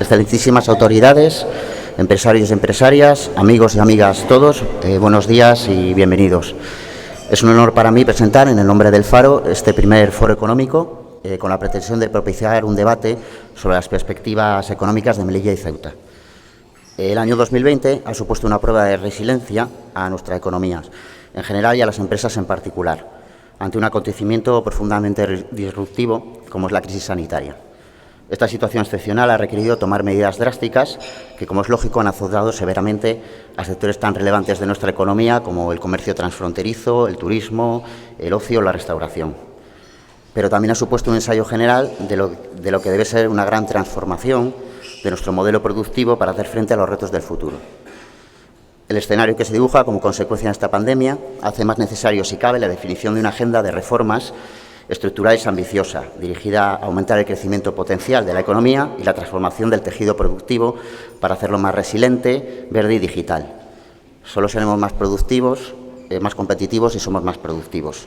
excelentísimas autoridades, empresarios y empresarias, amigos y amigas todos, buenos días y bienvenidos. Es un honor para mí presentar en el nombre del Faro este primer foro económico con la pretensión de propiciar un debate sobre las perspectivas económicas de Melilla y Ceuta. El año 2020 ha supuesto una prueba de resiliencia a nuestra economía en general y a las empresas en particular, ante un acontecimiento profundamente disruptivo como es la crisis sanitaria. Esta situación excepcional ha requerido tomar medidas drásticas que, como es lógico, han azotado severamente a sectores tan relevantes de nuestra economía como el comercio transfronterizo, el turismo, el ocio o la restauración. Pero también ha supuesto un ensayo general de lo que debe ser una gran transformación de nuestro modelo productivo para hacer frente a los retos del futuro. El escenario que se dibuja como consecuencia de esta pandemia hace más necesario, si cabe, la definición de una agenda de reformas estructural y ambiciosa, dirigida a aumentar el crecimiento potencial de la economía y la transformación del tejido productivo para hacerlo más resiliente, verde y digital. Solo seremos más productivos, más competitivos y somos más productivos.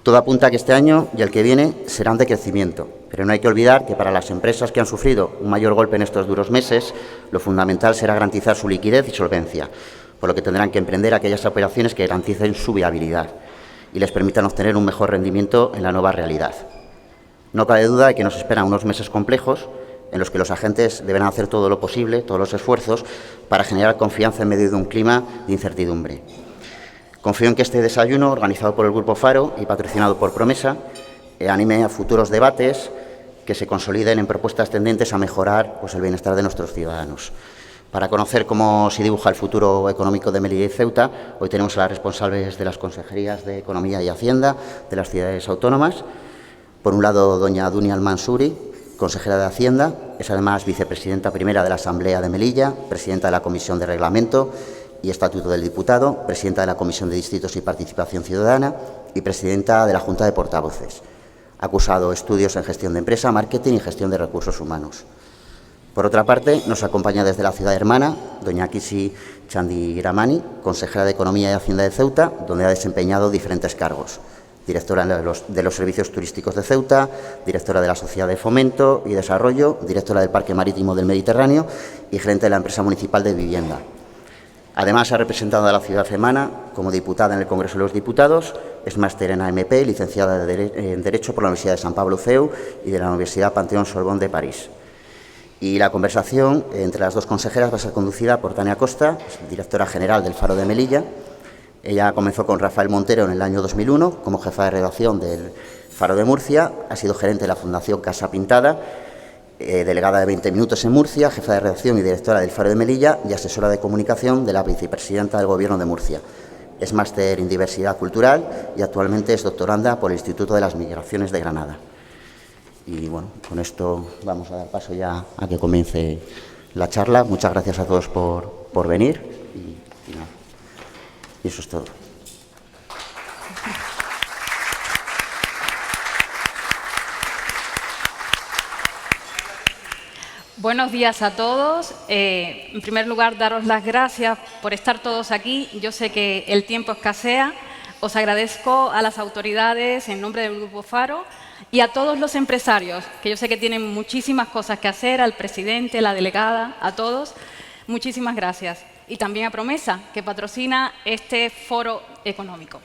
Todo apunta a que este año y el que viene serán de crecimiento, pero no hay que olvidar que para las empresas que han sufrido un mayor golpe en estos duros meses, lo fundamental será garantizar su liquidez y solvencia, por lo que tendrán que emprender aquellas operaciones que garanticen su viabilidad y les permitan obtener un mejor rendimiento en la nueva realidad. No cabe duda de que nos esperan unos meses complejos en los que los agentes deberán hacer todo lo posible, todos los esfuerzos, para generar confianza en medio de un clima de incertidumbre. Confío en que este desayuno, organizado por el Grupo Faro y patrocinado por Promesa, anime a futuros debates que se consoliden en propuestas tendentes a mejorar el bienestar de nuestros ciudadanos. Para conocer cómo se dibuja el futuro económico de Melilla y Ceuta, hoy tenemos a las responsables de las consejerías de Economía y Hacienda de las ciudades autónomas. Por un lado, doña Dunia Al-Mansuri, consejera de Hacienda, es además vicepresidenta primera de la Asamblea de Melilla, presidenta de la Comisión de Reglamento y Estatuto del Diputado, presidenta de la Comisión de Distritos y Participación Ciudadana y presidenta de la Junta de Portavoces. Ha cursado estudios en gestión de empresa, marketing y gestión de recursos humanos. Por otra parte, nos acompaña desde la ciudad hermana doña Kisi Chandiramani, consejera de Economía y Hacienda de Ceuta, donde ha desempeñado diferentes cargos. Directora de los Servicios Turísticos de Ceuta, directora de la Sociedad de Fomento y Desarrollo, directora del Parque Marítimo del Mediterráneo y gerente de la Empresa Municipal de Vivienda. Además, ha representado a la ciudad hermana como diputada en el Congreso de los Diputados, es máster en AMP, licenciada en Derecho por la Universidad de San Pablo CEU y de la Universidad Panthéon-Sorbonne de París. Y la conversación entre las dos consejeras va a ser conducida por Tania Costa, directora general del Faro de Melilla. Ella comenzó con Rafael Montero en el año 2001 como jefa de redacción del Faro de Murcia, ha sido gerente de la Fundación Casa Pintada, delegada de 20 Minutos en Murcia, jefa de redacción y directora del Faro de Melilla y asesora de comunicación de la vicepresidenta del Gobierno de Murcia. Es máster en diversidad cultural y actualmente es doctoranda por el Instituto de las Migraciones de Granada. Y bueno, con esto vamos a dar paso ya a que comience la charla. Muchas gracias a todos por venir y eso es todo. Buenos días a todos. En primer lugar, daros las gracias por estar todos aquí. Yo sé que el tiempo escasea. Os agradezco a las autoridades en nombre del Grupo Faro y a todos los empresarios, que yo sé que tienen muchísimas cosas que hacer, al presidente, la delegada, a todos. Muchísimas gracias. Y también a Promesa, que patrocina este foro económico.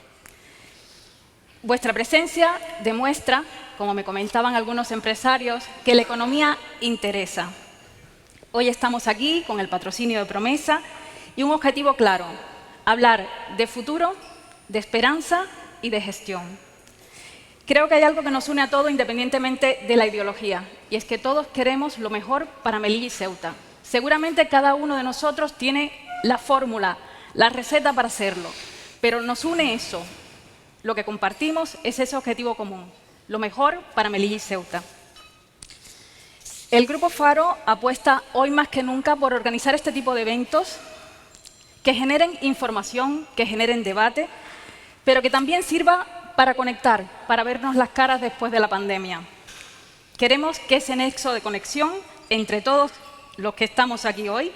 Vuestra presencia demuestra, como me comentaban algunos empresarios, que la economía interesa. Hoy estamos aquí con el patrocinio de Promesa y un objetivo claro: hablar de futuro, de esperanza y de gestión. Creo que hay algo que nos une a todos independientemente de la ideología, y es que todos queremos lo mejor para Melilla y Ceuta. Seguramente cada uno de nosotros tiene la fórmula, la receta para hacerlo, pero nos une eso. Lo que compartimos es ese objetivo común, lo mejor para Melilla y Ceuta. El Grupo Faro apuesta hoy más que nunca por organizar este tipo de eventos que generen información, que generen debate, pero que también sirva para conectar, para vernos las caras después de la pandemia. Queremos que ese nexo de conexión entre todos los que estamos aquí hoy,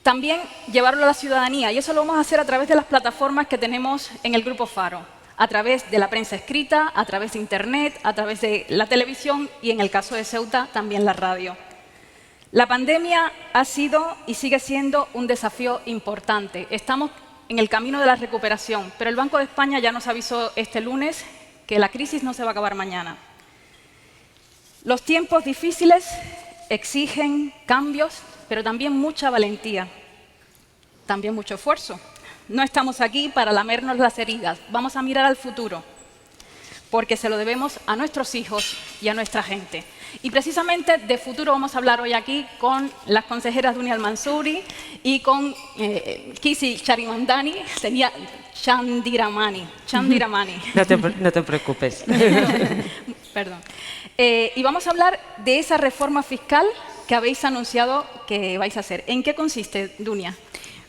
también llevarlo a la ciudadanía, y eso lo vamos a hacer a través de las plataformas que tenemos en el Grupo Faro, a través de la prensa escrita, a través de Internet, a través de la televisión y, en el caso de Ceuta, también la radio. La pandemia ha sido y sigue siendo un desafío importante. Estamos en el camino de la recuperación, pero el Banco de España ya nos avisó este lunes que la crisis no se va a acabar mañana. Los tiempos difíciles exigen cambios, pero también mucha valentía, también mucho esfuerzo. No estamos aquí para lamernos las heridas, vamos a mirar al futuro, porque se lo debemos a nuestros hijos y a nuestra gente. Y precisamente de futuro vamos a hablar hoy aquí con las consejeras Dunia Al-Mansouri y con Kisi Charimandani, tenía Chandiramani. No te preocupes. Perdón. Y vamos a hablar de esa reforma fiscal que habéis anunciado que vais a hacer. ¿En qué consiste, Dunia?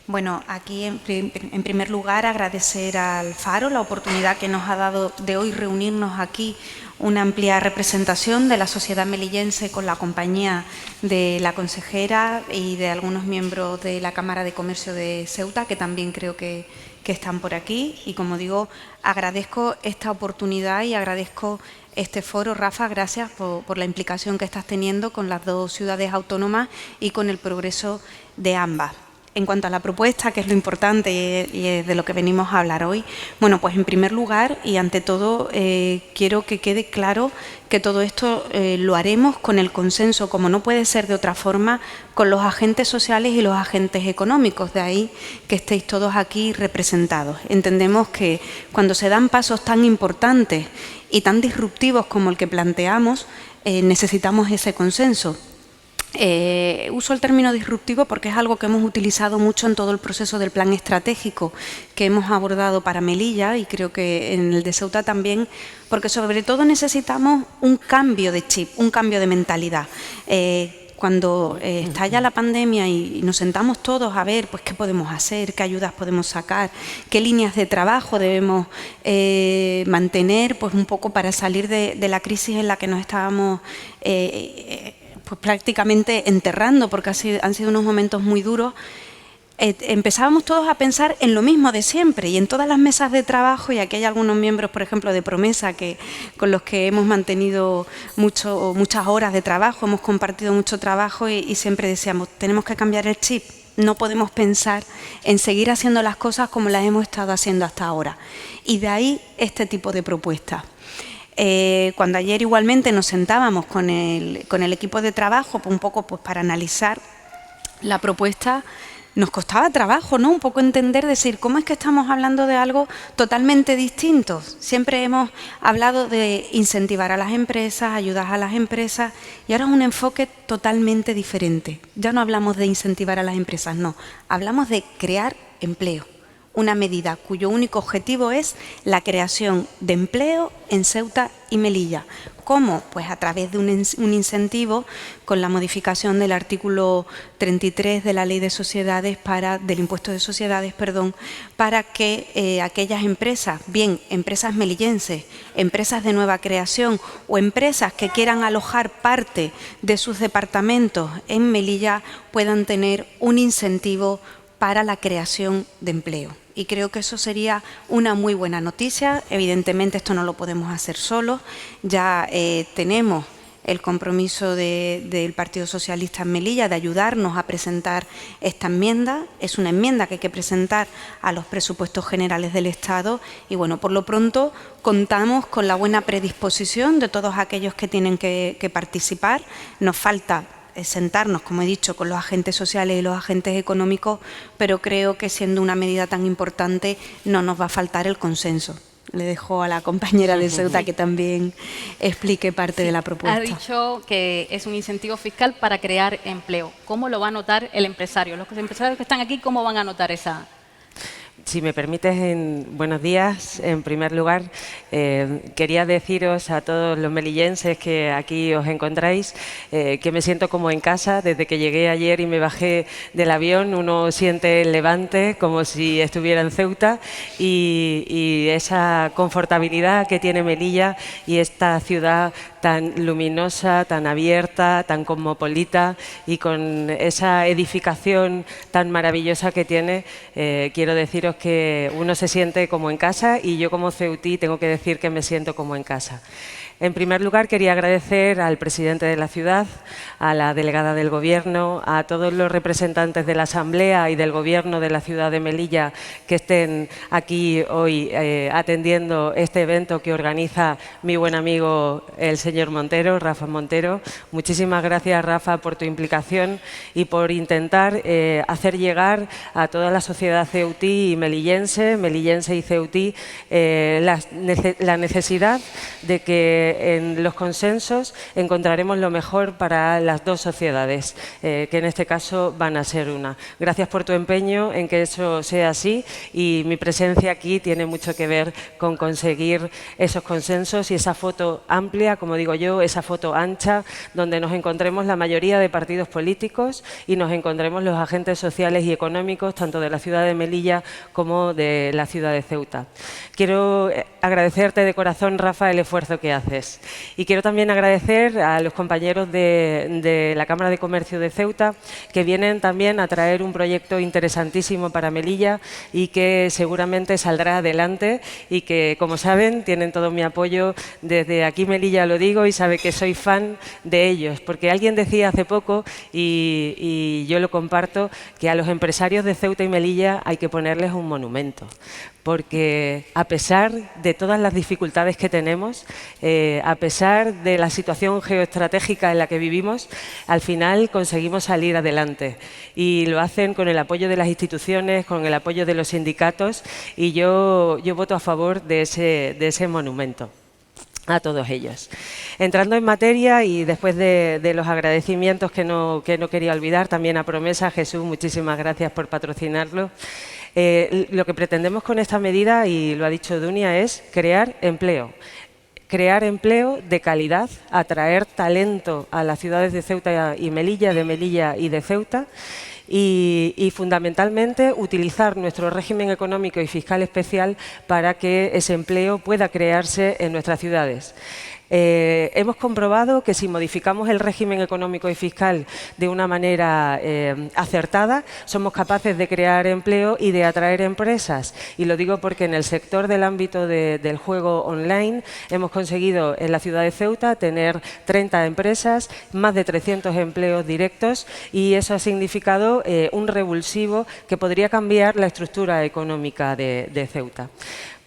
Bueno, aquí en primer lugar agradecer al Faro la oportunidad que nos ha dado de hoy reunirnos aquí una amplia representación de la sociedad melillense con la compañía de la consejera y de algunos miembros de la Cámara de Comercio de Ceuta, que también creo que están por aquí. Y como digo, agradezco esta oportunidad y agradezco este foro. Rafa, gracias por la implicación que estás teniendo con las dos ciudades autónomas y con el progreso de ambas. En cuanto a la propuesta, que es lo importante y es de lo que venimos a hablar hoy, bueno, pues en primer lugar y ante todo quiero que quede claro que todo esto lo haremos con el consenso, como no puede ser de otra forma, con los agentes sociales y los agentes económicos, de ahí que estéis todos aquí representados. Entendemos que cuando se dan pasos tan importantes y tan disruptivos como el que planteamos, necesitamos ese consenso. Uso el término disruptivo porque es algo que hemos utilizado mucho en todo el proceso del plan estratégico que hemos abordado para Melilla y creo que en el de Ceuta también, porque sobre todo necesitamos un cambio de chip, un cambio de mentalidad. Cuando estalla la pandemia y nos sentamos todos a ver pues qué podemos hacer, qué ayudas podemos sacar, qué líneas de trabajo debemos mantener, pues un poco para salir de la crisis en la que nos estábamos pues prácticamente enterrando, porque han sido unos momentos muy duros, empezábamos todos a pensar en lo mismo de siempre y en todas las mesas de trabajo, y aquí hay algunos miembros, por ejemplo, de Promesa, con los que hemos mantenido muchas horas de trabajo, hemos compartido mucho trabajo y siempre decíamos, tenemos que cambiar el chip, no podemos pensar en seguir haciendo las cosas como las hemos estado haciendo hasta ahora. Y de ahí este tipo de propuestas. Cuando ayer igualmente nos sentábamos con el equipo de trabajo un poco pues para analizar la propuesta, nos costaba trabajo, ¿no? Un poco entender, decir, ¿cómo es que estamos hablando de algo totalmente distinto? Siempre hemos hablado de incentivar a las empresas, ayudar a las empresas, y ahora es un enfoque totalmente diferente. Ya no hablamos de incentivar a las empresas, no, hablamos de crear empleo. Una medida cuyo único objetivo es la creación de empleo en Ceuta y Melilla. ¿Cómo? Pues a través de un incentivo con la modificación del artículo 33 de la Ley de Sociedades del impuesto de sociedades, para que aquellas empresas, bien empresas melillenses, empresas de nueva creación o empresas que quieran alojar parte de sus departamentos en Melilla puedan tener un incentivo para la creación de empleo. Y creo que eso sería una muy buena noticia. Evidentemente esto no lo podemos hacer solos. Ya tenemos el compromiso del Partido Socialista en Melilla de ayudarnos a presentar esta enmienda. Es una enmienda que hay que presentar a los presupuestos generales del Estado y, bueno, por lo pronto contamos con la buena predisposición de todos aquellos que tienen que participar. Nos falta sentarnos, como he dicho, con los agentes sociales y los agentes económicos, pero creo que siendo una medida tan importante no nos va a faltar el consenso. Le dejo a la compañera de Ceuta que también explique parte de la propuesta. Ha dicho que es un incentivo fiscal para crear empleo. ¿Cómo lo va a notar el empresario? Los empresarios que están aquí, ¿cómo van a notar esa? Si me permites, buenos días. En primer lugar, quería deciros a todos los melillenses que aquí os encontráis que me siento como en casa. Desde que llegué ayer y me bajé del avión, uno siente el levante como si estuviera en Ceuta y esa confortabilidad que tiene Melilla y esta ciudad tan luminosa, tan abierta, tan cosmopolita y con esa edificación tan maravillosa que tiene, quiero deciros los que uno se siente como en casa, y yo como ceutí tengo que decir que me siento como en casa. En primer lugar, quería agradecer al presidente de la ciudad, a la delegada del Gobierno, a todos los representantes de la Asamblea y del Gobierno de la ciudad de Melilla que estén aquí hoy atendiendo este evento que organiza mi buen amigo el señor Montero, Rafa Montero. Muchísimas gracias, Rafa, por tu implicación y por intentar hacer llegar a toda la sociedad ceutí y melillense y ceutí, la necesidad de que en los consensos encontraremos lo mejor para las dos sociedades, que en este caso van a ser una. Gracias por tu empeño en que eso sea así, y mi presencia aquí tiene mucho que ver con conseguir esos consensos y esa foto amplia, como digo yo, esa foto ancha, donde nos encontremos la mayoría de partidos políticos y nos encontremos los agentes sociales y económicos, tanto de la ciudad de Melilla como de la ciudad de Ceuta. Quiero agradecerte de corazón, Rafa, el esfuerzo que haces. Y quiero también agradecer a los compañeros de la Cámara de Comercio de Ceuta, que vienen también a traer un proyecto interesantísimo para Melilla y que seguramente saldrá adelante, y que, como saben, tienen todo mi apoyo. Desde aquí Melilla lo digo, y sabe que soy fan de ellos, porque alguien decía hace poco, y yo lo comparto, que a los empresarios de Ceuta y Melilla hay que ponerles un monumento, porque a pesar de todas las dificultades que tenemos, a pesar de la situación geoestratégica en la que vivimos, al final conseguimos salir adelante, y lo hacen con el apoyo de las instituciones, con el apoyo de los sindicatos, y yo voto a favor de ese monumento a todos ellos. Entrando en materia, y después de los agradecimientos que no quería olvidar, también a Promesa, Jesús, muchísimas gracias por patrocinarlo. Lo que pretendemos con esta medida, y lo ha dicho Dunia, es crear empleo. Crear empleo de calidad, atraer talento a las ciudades de Ceuta y Melilla, de Melilla y de Ceuta, y fundamentalmente utilizar nuestro régimen económico y fiscal especial para que ese empleo pueda crearse en nuestras ciudades. Hemos comprobado que si modificamos el régimen económico y fiscal de una manera acertada, somos capaces de crear empleo y de atraer empresas. Y lo digo porque en el sector del ámbito del juego online hemos conseguido en la ciudad de Ceuta tener 30 empresas, más de 300 empleos directos, y eso ha significado un revulsivo que podría cambiar la estructura económica de Ceuta.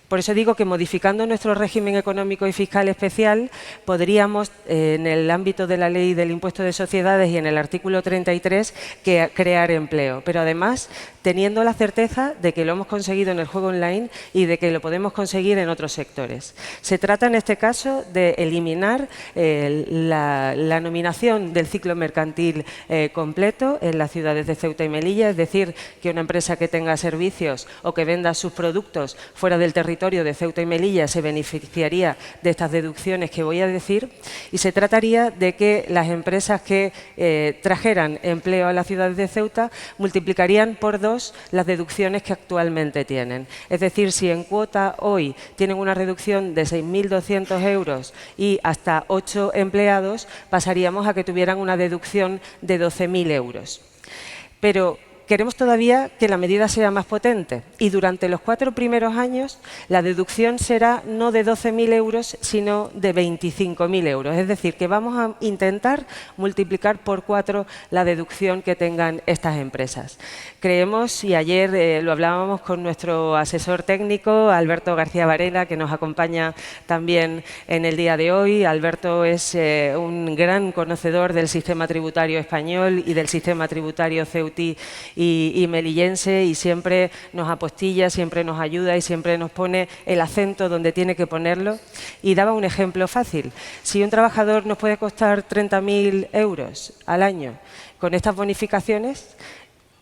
Por eso digo que modificando nuestro régimen económico y fiscal especial podríamos, en el ámbito de la ley del impuesto de sociedades y en el artículo 33, crear empleo. Pero además teniendo la certeza de que lo hemos conseguido en el juego online y de que lo podemos conseguir en otros sectores. Se trata en este caso de eliminar la nominación del ciclo mercantil completo en las ciudades de Ceuta y Melilla, es decir, que una empresa que tenga servicios o que venda sus productos fuera del territorio de Ceuta y Melilla se beneficiaría de estas deducciones que voy a decir, y se trataría de que las empresas que trajeran empleo a las ciudades de Ceuta multiplicarían por 2 las deducciones que actualmente tienen. Es decir, si en cuota hoy tienen una reducción de 6.200 euros y hasta 8 empleados, pasaríamos a que tuvieran una deducción de 12.000 euros. Pero queremos todavía que la medida sea más potente, y durante los 4 primeros años la deducción será no de 12.000 euros, sino de 25.000 euros. Es decir, que vamos a intentar multiplicar por 4 la deducción que tengan estas empresas. Creemos, y ayer lo hablábamos con nuestro asesor técnico, Alberto García Varela, que nos acompaña también en el día de hoy. Alberto es un gran conocedor del sistema tributario español y del sistema tributario ceutí y melillense, y siempre nos apostilla, siempre nos ayuda y siempre nos pone el acento donde tiene que ponerlo. Y daba un ejemplo fácil. Si un trabajador nos puede costar 30.000 euros al año con estas bonificaciones,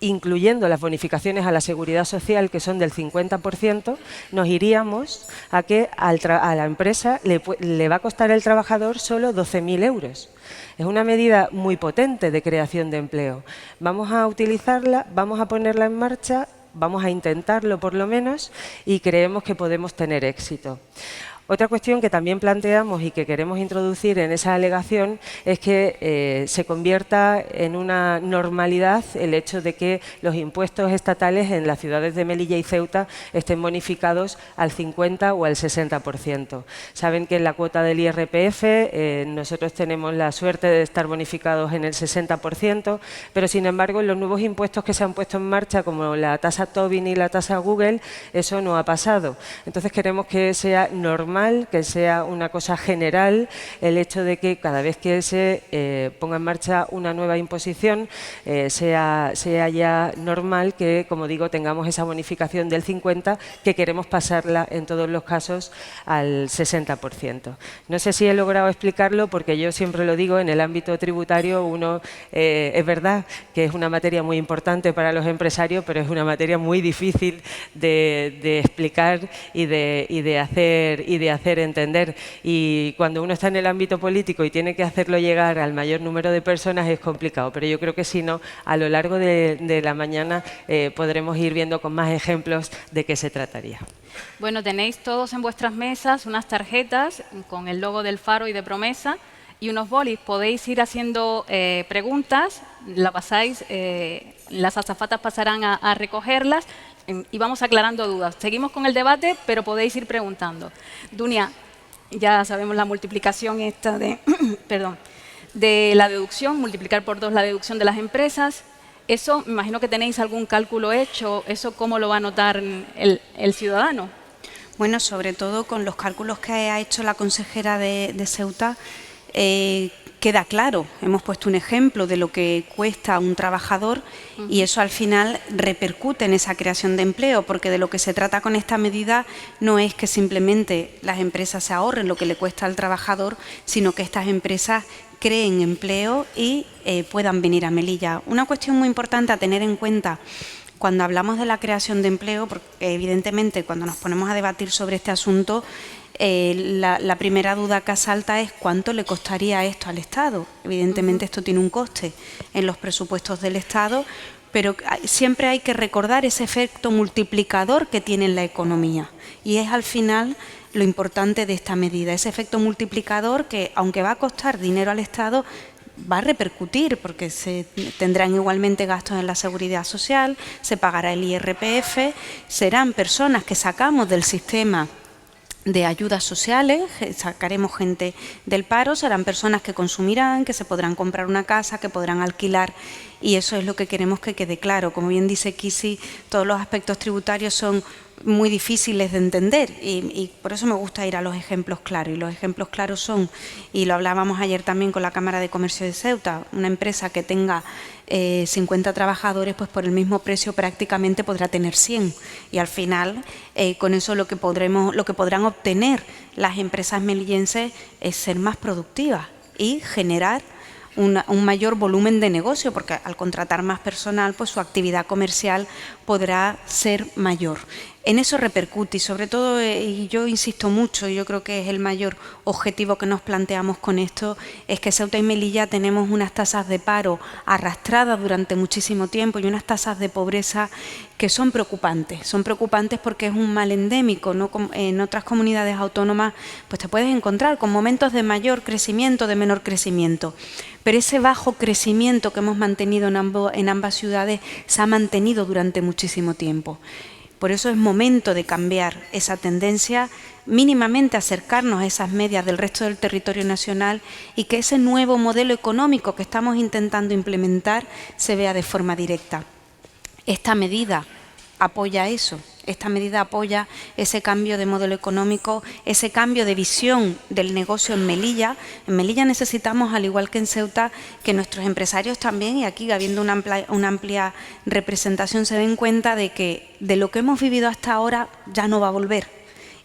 incluyendo las bonificaciones a la seguridad social, que son del 50%, nos iríamos a que a la empresa le va a costar el trabajador solo 12.000 euros. Es una medida muy potente de creación de empleo. Vamos a utilizarla, vamos a ponerla en marcha, vamos a intentarlo por lo menos, y creemos que podemos tener éxito. Otra cuestión que también planteamos y que queremos introducir en esa alegación es que se convierta en una normalidad el hecho de que los impuestos estatales en las ciudades de Melilla y Ceuta estén bonificados al 50 o al 60%. Saben que en la cuota del IRPF nosotros tenemos la suerte de estar bonificados en el 60%, pero sin embargo en los nuevos impuestos que se han puesto en marcha, como la tasa Tobin y la tasa Google, eso no ha pasado. Entonces queremos que sea normal, que sea una cosa general, el hecho de que cada vez que se ponga en marcha una nueva imposición sea ya normal que, como digo, tengamos esa bonificación del 50%, que queremos pasarla en todos los casos al 60%. No sé si he logrado explicarlo, porque yo siempre lo digo, en el ámbito tributario es verdad que es una materia muy importante para los empresarios, pero es una materia muy difícil de explicar y de hacer entender. Y cuando uno está en el ámbito político y tiene que hacerlo llegar al mayor número de personas es complicado, pero yo creo que si no, a lo largo de la mañana podremos ir viendo con más ejemplos de qué se trataría. Bueno, tenéis todos en vuestras mesas unas tarjetas con el logo del Faro y de Promesa y unos bolis. Podéis ir haciendo preguntas, la pasáis, las azafatas pasarán a recogerlas y vamos aclarando dudas. Seguimos con el debate, pero podéis ir preguntando. Dunia, ya sabemos la multiplicación esta de, perdón, de la deducción, multiplicar por 2 la deducción de las empresas. Eso, me imagino que tenéis algún cálculo hecho, ¿eso cómo lo va a notar el ciudadano? Bueno, sobre todo con los cálculos que ha hecho la consejera de Ceuta, queda claro. Hemos puesto un ejemplo de lo que cuesta un trabajador y eso al final repercute en esa creación de empleo, porque de lo que se trata con esta medida no es que simplemente las empresas se ahorren lo que le cuesta al trabajador, sino que estas empresas creen empleo y puedan venir a Melilla. Una cuestión muy importante a tener en cuenta cuando hablamos de la creación de empleo, porque evidentemente cuando nos ponemos a debatir sobre este asunto, la primera duda que asalta es cuánto le costaría esto al Estado. Evidentemente esto tiene un coste en los presupuestos del Estado, pero siempre hay que recordar ese efecto multiplicador que tiene en la economía y es al final lo importante de esta medida, ese efecto multiplicador que, aunque va a costar dinero al Estado, va a repercutir porque se tendrán igualmente gastos en la seguridad social, se pagará el IRPF, serán personas que sacamos del sistema de ayudas sociales, sacaremos gente del paro, serán personas que consumirán, que se podrán comprar una casa, que podrán alquilar y eso es lo que queremos que quede claro. Como bien dice Kisi, todos los aspectos tributarios son muy difíciles de entender y por eso me gusta ir a los ejemplos claros y los ejemplos claros son, y lo hablábamos ayer también con la Cámara de Comercio de Ceuta, una empresa que tenga 50 trabajadores, pues por el mismo precio prácticamente podrá tener 100 y al final con eso lo que podrán obtener las empresas melillenses es ser más productivas y generar un mayor volumen de negocio, porque al contratar más personal, pues su actividad comercial podrá ser mayor. En eso repercute y sobre todo, y yo insisto mucho, y yo creo que es el mayor objetivo que nos planteamos con esto, es que Ceuta y Melilla tenemos unas tasas de paro arrastradas durante muchísimo tiempo y unas tasas de pobreza que son preocupantes porque es un mal endémico, ¿no? En otras comunidades autónomas pues te puedes encontrar con momentos de mayor crecimiento, de menor crecimiento, pero ese bajo crecimiento que hemos mantenido en ambas ciudades se ha mantenido durante muchísimo tiempo. Por eso es momento de cambiar esa tendencia, mínimamente acercarnos a esas medias del resto del territorio nacional y que ese nuevo modelo económico que estamos intentando implementar se vea de forma directa. Esta medida apoya eso, esta medida apoya ese cambio de modelo económico, ese cambio de visión del negocio en Melilla. En Melilla necesitamos, al igual que en Ceuta, que nuestros empresarios también, y aquí habiendo una amplia representación, se den cuenta de que de lo que hemos vivido hasta ahora ya no va a volver.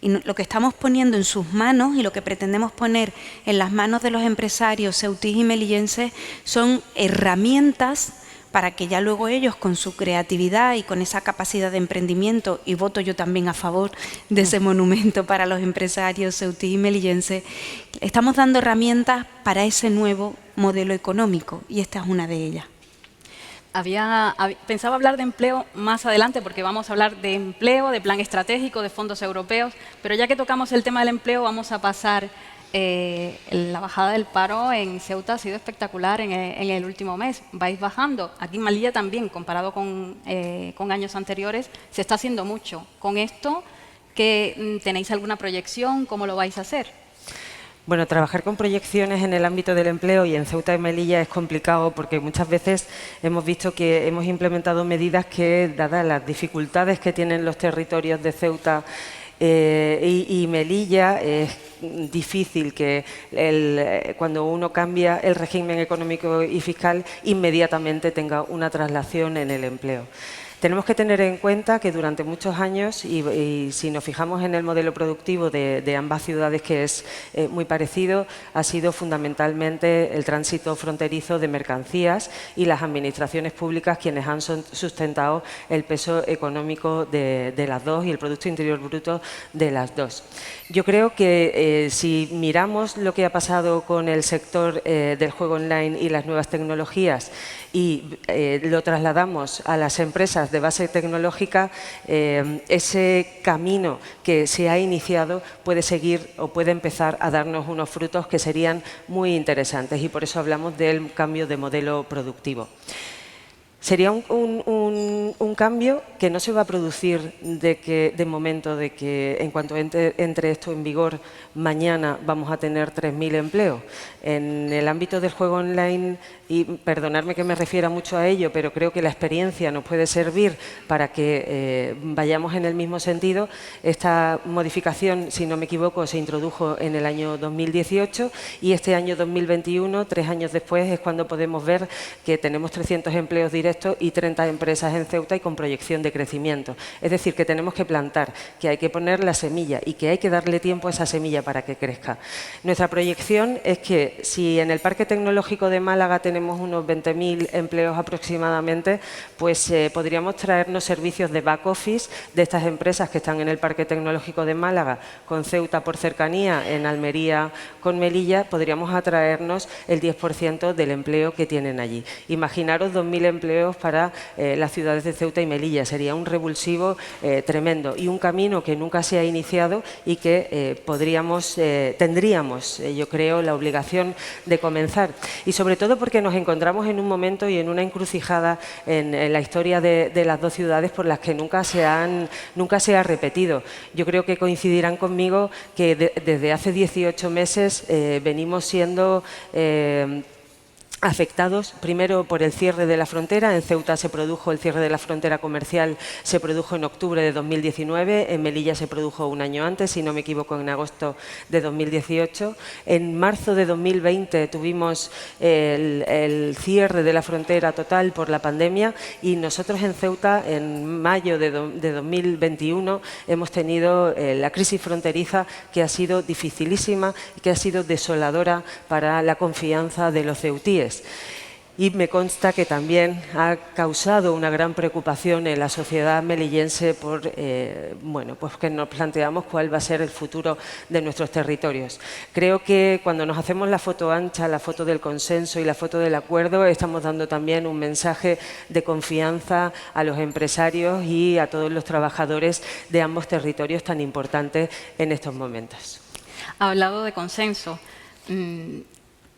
Y lo que estamos poniendo en sus manos y lo que pretendemos poner en las manos de los empresarios ceutís y melillenses son herramientas para que ya luego ellos, con su creatividad y con esa capacidad de emprendimiento, y voto yo también a favor de ese monumento para los empresarios ceutís y melillenses, estamos dando herramientas para ese nuevo modelo económico y esta es una de ellas. Pensaba hablar de empleo más adelante porque vamos a hablar de empleo, de plan estratégico, de fondos europeos, pero ya que tocamos el tema del empleo vamos a pasar. La bajada del paro en Ceuta ha sido espectacular en el último mes. Vais bajando. Aquí en Melilla también, comparado con años anteriores, se está haciendo mucho. Con esto, ¿tenéis alguna proyección? ¿Cómo lo vais a hacer? Bueno, trabajar con proyecciones en el ámbito del empleo y en Ceuta y Melilla es complicado porque muchas veces hemos visto que hemos implementado medidas que, dadas las dificultades que tienen los territorios de Ceuta y Melilla, es difícil que cuando uno cambia el régimen económico y fiscal inmediatamente tenga una traslación en el empleo. Tenemos que tener en cuenta que durante muchos años, y si nos fijamos en el modelo productivo de ambas ciudades, que es muy parecido, ha sido fundamentalmente el tránsito fronterizo de mercancías y las administraciones públicas quienes han sustentado el peso económico de las dos y el Producto Interior Bruto de las dos. Yo creo que si miramos lo que ha pasado con el sector del juego online y las nuevas tecnologías y lo trasladamos a las empresas de base tecnológica, ese camino que se ha iniciado puede seguir o puede empezar a darnos unos frutos que serían muy interesantes y por eso hablamos del cambio de modelo productivo. Sería un cambio que no se va a producir de momento, de que en cuanto entre esto en vigor, mañana vamos a tener 3.000 empleos. En el ámbito del juego online, y perdonadme que me refiera mucho a ello, pero creo que la experiencia nos puede servir para que vayamos en el mismo sentido. Esta modificación, si no me equivoco, se introdujo en el año 2018 y este año 2021, 3 años después, es cuando podemos ver que tenemos 300 empleos directos y 30 empresas en Ceuta y con proyección de crecimiento. Es decir, que tenemos que plantar, que hay que poner la semilla y que hay que darle tiempo a esa semilla para que crezca. Nuestra proyección es que si en el Parque Tecnológico de Málaga tenemos unos 20.000 empleos aproximadamente, pues podríamos traernos servicios de back office de estas empresas que están en el Parque Tecnológico de Málaga, con Ceuta por cercanía, en Almería con Melilla, podríamos atraernos el 10% del empleo que tienen allí. Imaginaros 2.000 empleos para las ciudades de Ceuta y Melilla. Sería un revulsivo tremendo y un camino que nunca se ha iniciado y que tendríamos, yo creo, la obligación de comenzar. Y sobre todo porque nos encontramos en un momento y en una encrucijada en la historia de las dos ciudades por las que nunca se ha repetido. Yo creo que coincidirán conmigo que desde hace 18 meses venimos siendo afectados primero por el cierre de la frontera. En Ceuta se produjo el cierre de la frontera comercial, se produjo en octubre de 2019, en Melilla se produjo un año antes, si no me equivoco, en agosto de 2018. En marzo de 2020 tuvimos el cierre de la frontera total por la pandemia y nosotros en Ceuta en mayo de 2021 hemos tenido la crisis fronteriza que ha sido dificilísima y que ha sido desoladora para la confianza de los ceutíes. Y me consta que también ha causado una gran preocupación en la sociedad melillense por pues que nos planteamos cuál va a ser el futuro de nuestros territorios. Creo que cuando nos hacemos la foto ancha, la foto del consenso y la foto del acuerdo, estamos dando también un mensaje de confianza a los empresarios y a todos los trabajadores de ambos territorios tan importantes en estos momentos. Ha hablado de consenso.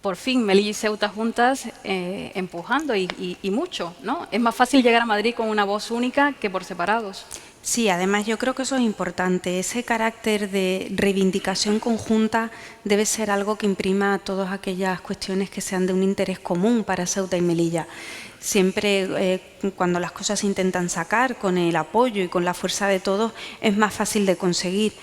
Por fin, Melilla y Ceuta juntas empujando y mucho, ¿no? Es más fácil llegar a Madrid con una voz única que por separados. Sí, además yo creo que eso es importante. Ese carácter de reivindicación conjunta debe ser algo que imprima a todas aquellas cuestiones que sean de un interés común para Ceuta y Melilla. Siempre cuando las cosas se intentan sacar con el apoyo y con la fuerza de todos es más fácil de conseguir.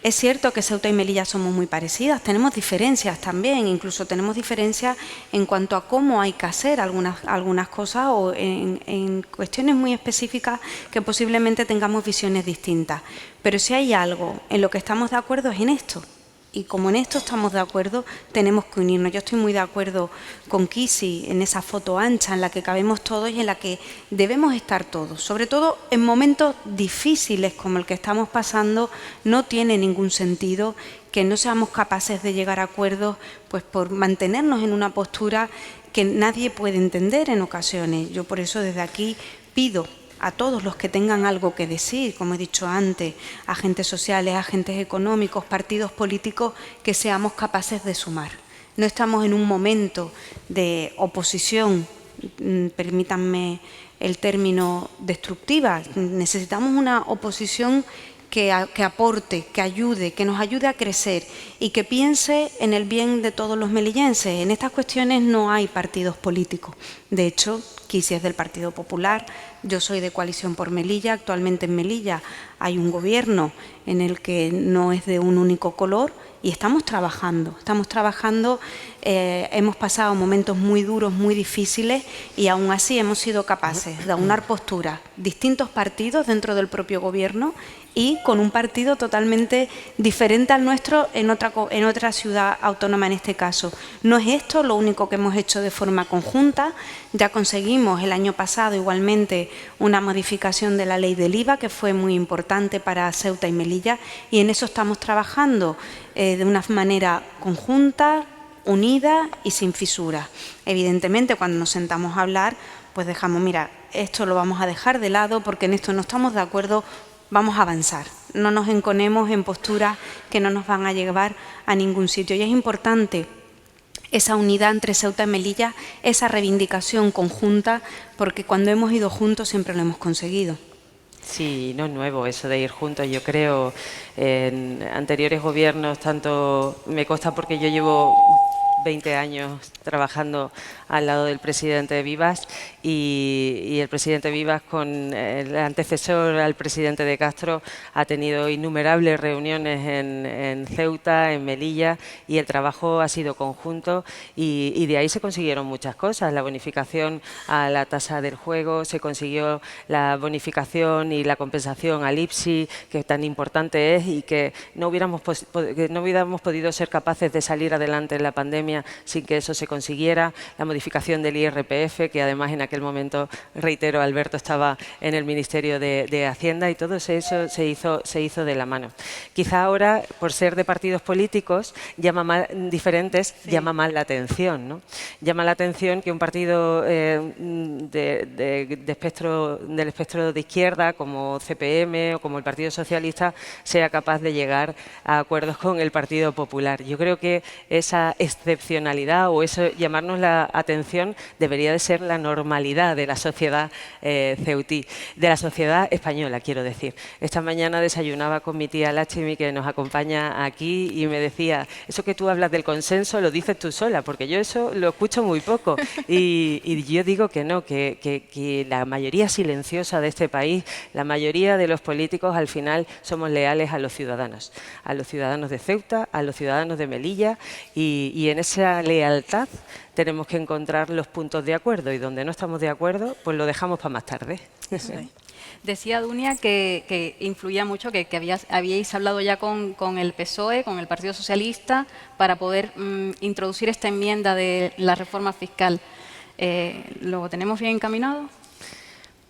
Es cierto que Ceuta y Melilla somos muy parecidas, tenemos diferencias también, incluso tenemos diferencias en cuanto a cómo hay que hacer algunas cosas o en cuestiones muy específicas que posiblemente tengamos visiones distintas. Pero si hay algo en lo que estamos de acuerdo es en esto. Y como en esto estamos de acuerdo, tenemos que unirnos. Yo estoy muy de acuerdo con Kisi en esa foto ancha en la que cabemos todos y en la que debemos estar todos. Sobre todo en momentos difíciles como el que estamos pasando, no tiene ningún sentido que no seamos capaces de llegar a acuerdos, pues por mantenernos en una postura que nadie puede entender en ocasiones. Yo por eso desde aquí pido a todos los que tengan algo que decir, como he dicho antes, agentes sociales, agentes económicos, partidos políticos, que seamos capaces de sumar. No estamos en un momento de oposición, permítanme el término, destructiva. Necesitamos una oposición que aporte, que ayude, que nos ayude a crecer y que piense en el bien de todos los melillenses. En estas cuestiones no hay partidos políticos. De hecho, Kisi es del Partido Popular, yo soy de Coalición por Melilla. Actualmente en Melilla hay un gobierno en el que no es de un único color y estamos trabajando. Hemos pasado momentos muy duros, muy difíciles y aún así hemos sido capaces de aunar posturas, distintos partidos dentro del propio gobierno y con un partido totalmente diferente al nuestro en otra ciudad autónoma en este caso. No es esto lo único que hemos hecho de forma conjunta. Ya conseguimos el año pasado igualmente una modificación de la ley del IVA que fue muy importante para Ceuta y Melilla y en eso estamos trabajando de una manera conjunta, unida y sin fisuras. Evidentemente, cuando nos sentamos a hablar, pues dejamos, mira, esto lo vamos a dejar de lado porque en esto no estamos de acuerdo, vamos a avanzar. No nos enconemos en posturas que no nos van a llevar a ningún sitio. Y es importante esa unidad entre Ceuta y Melilla, esa reivindicación conjunta, porque cuando hemos ido juntos siempre lo hemos conseguido. Sí, no es nuevo eso de ir juntos. Yo creo en anteriores gobiernos, tanto me consta porque yo llevo 20 años trabajando al lado del presidente Vivas y el presidente Vivas con el antecesor al presidente de Castro ha tenido innumerables reuniones en Ceuta, en Melilla y el trabajo ha sido conjunto y de ahí se consiguieron muchas cosas. La bonificación a la tasa del juego, se consiguió la bonificación y la compensación al IPSI, que tan importante es y que no hubiéramos podido ser capaces de salir adelante en la pandemia sin que eso se consiguiera. La modificación del IRPF, que además en aquel momento, reitero, Alberto estaba en el Ministerio de Hacienda y todo eso se hizo de la mano. Quizá ahora, por ser de partidos políticos diferentes, sí, llama más la atención, ¿no? Llama la atención que un partido del espectro de izquierda, como CPM o como el Partido Socialista, sea capaz de llegar a acuerdos con el Partido Popular. Yo creo que esa excepcionalidad o eso llamarnos la atención debería de ser la normalidad de la sociedad ceutí, de la sociedad española, quiero decir. Esta mañana desayunaba con mi tía Lachimi, que nos acompaña aquí, y me decía, eso que tú hablas del consenso lo dices tú sola, porque yo eso lo escucho muy poco. Y yo digo que no, que la mayoría silenciosa de este país, la mayoría de los políticos al final somos leales a los ciudadanos de Ceuta, a los ciudadanos de Melilla y en esa lealtad tenemos que encontrar los puntos de acuerdo y donde no estamos de acuerdo, pues lo dejamos para más tarde. Sí. Decía Dunia que influía mucho, que habíais hablado ya con el PSOE, con el Partido Socialista, para poder introducir esta enmienda de la reforma fiscal. ¿Lo tenemos bien encaminado?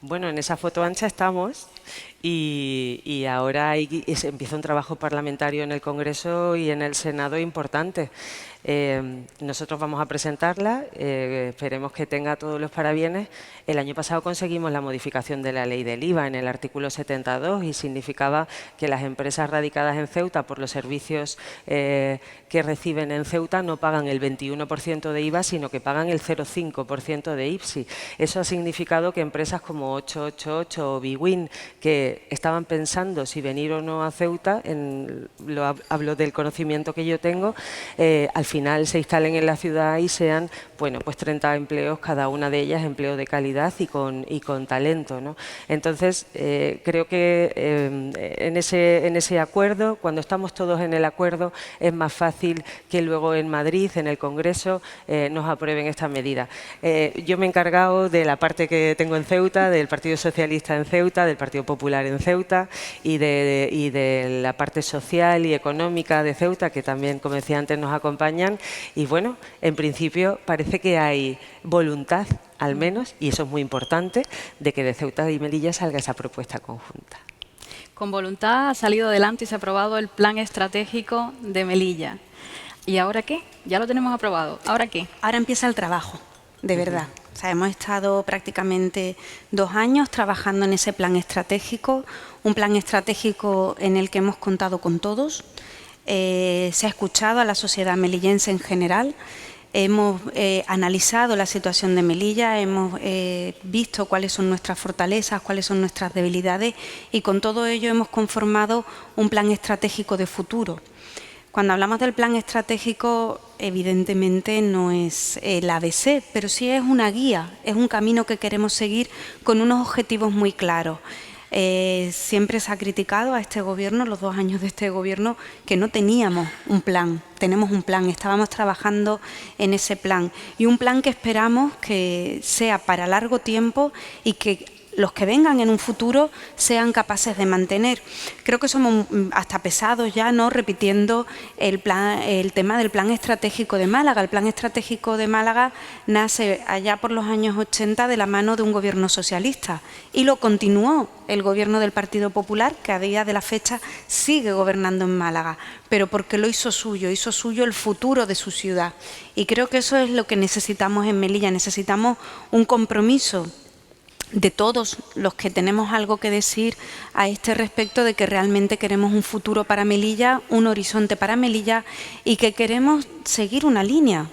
Bueno, en esa foto ancha estamos y ahora empieza un trabajo parlamentario en el Congreso y en el Senado importante. Nosotros vamos a presentarla, esperemos que tenga todos los parabienes. El año pasado conseguimos la modificación de la ley del IVA en el artículo 72 y significaba que las empresas radicadas en Ceuta por los servicios que reciben en Ceuta no pagan el 21% de IVA, sino que pagan el 0,5% de IPSI. Eso ha significado que empresas como 888 o Bwin, que estaban pensando si venir o no a Ceuta, hablo del conocimiento que yo tengo, al final se instalen en la ciudad y sean, bueno, pues 30 empleos, cada una de ellas empleo de calidad y con talento, ¿no? Entonces, creo que en ese acuerdo, cuando estamos todos en el acuerdo, es más fácil que luego en Madrid, en el Congreso, nos aprueben esta medida. Yo me he encargado de la parte que tengo en Ceuta, del Partido Socialista en Ceuta, del Partido Popular en Ceuta y de la parte social y económica de Ceuta, que también, como decía antes, nos acompañan. Y bueno, en principio parece que hay voluntad, al menos, y eso es muy importante, de que de Ceuta y Melilla salga esa propuesta conjunta. Con voluntad ha salido adelante y se ha aprobado el plan estratégico de Melilla. ¿Y ahora qué? Ya lo tenemos aprobado. ¿Ahora qué? Ahora empieza el trabajo. de verdad. O sea, hemos estado prácticamente 2 años trabajando en ese plan estratégico, un plan estratégico en el que hemos contado con todos. Se ha escuchado a la sociedad melillense en general. Hemos analizado la situación de Melilla, hemos visto cuáles son nuestras fortalezas, cuáles son nuestras debilidades y con todo ello hemos conformado un plan estratégico de futuro. Cuando hablamos del plan estratégico, evidentemente no es el ABC, pero sí es una guía, es un camino que queremos seguir con unos objetivos muy claros. Siempre se ha criticado a este gobierno, los 2 años de este gobierno, que no teníamos un plan. Tenemos un plan, estábamos trabajando en ese plan y un plan que esperamos que sea para largo tiempo y que los que vengan en un futuro sean capaces de mantener. Creo que somos hasta pesados ya, ¿no?, repitiendo el tema del plan estratégico de Málaga. El plan estratégico de Málaga nace allá por los años 80 de la mano de un gobierno socialista y lo continuó el gobierno del Partido Popular, que a día de la fecha sigue gobernando en Málaga, pero porque lo hizo suyo el futuro de su ciudad. Y creo que eso es lo que necesitamos en Melilla, necesitamos un compromiso de todos los que tenemos algo que decir a este respecto, de que realmente queremos un futuro para Melilla, un horizonte para Melilla y que queremos seguir una línea,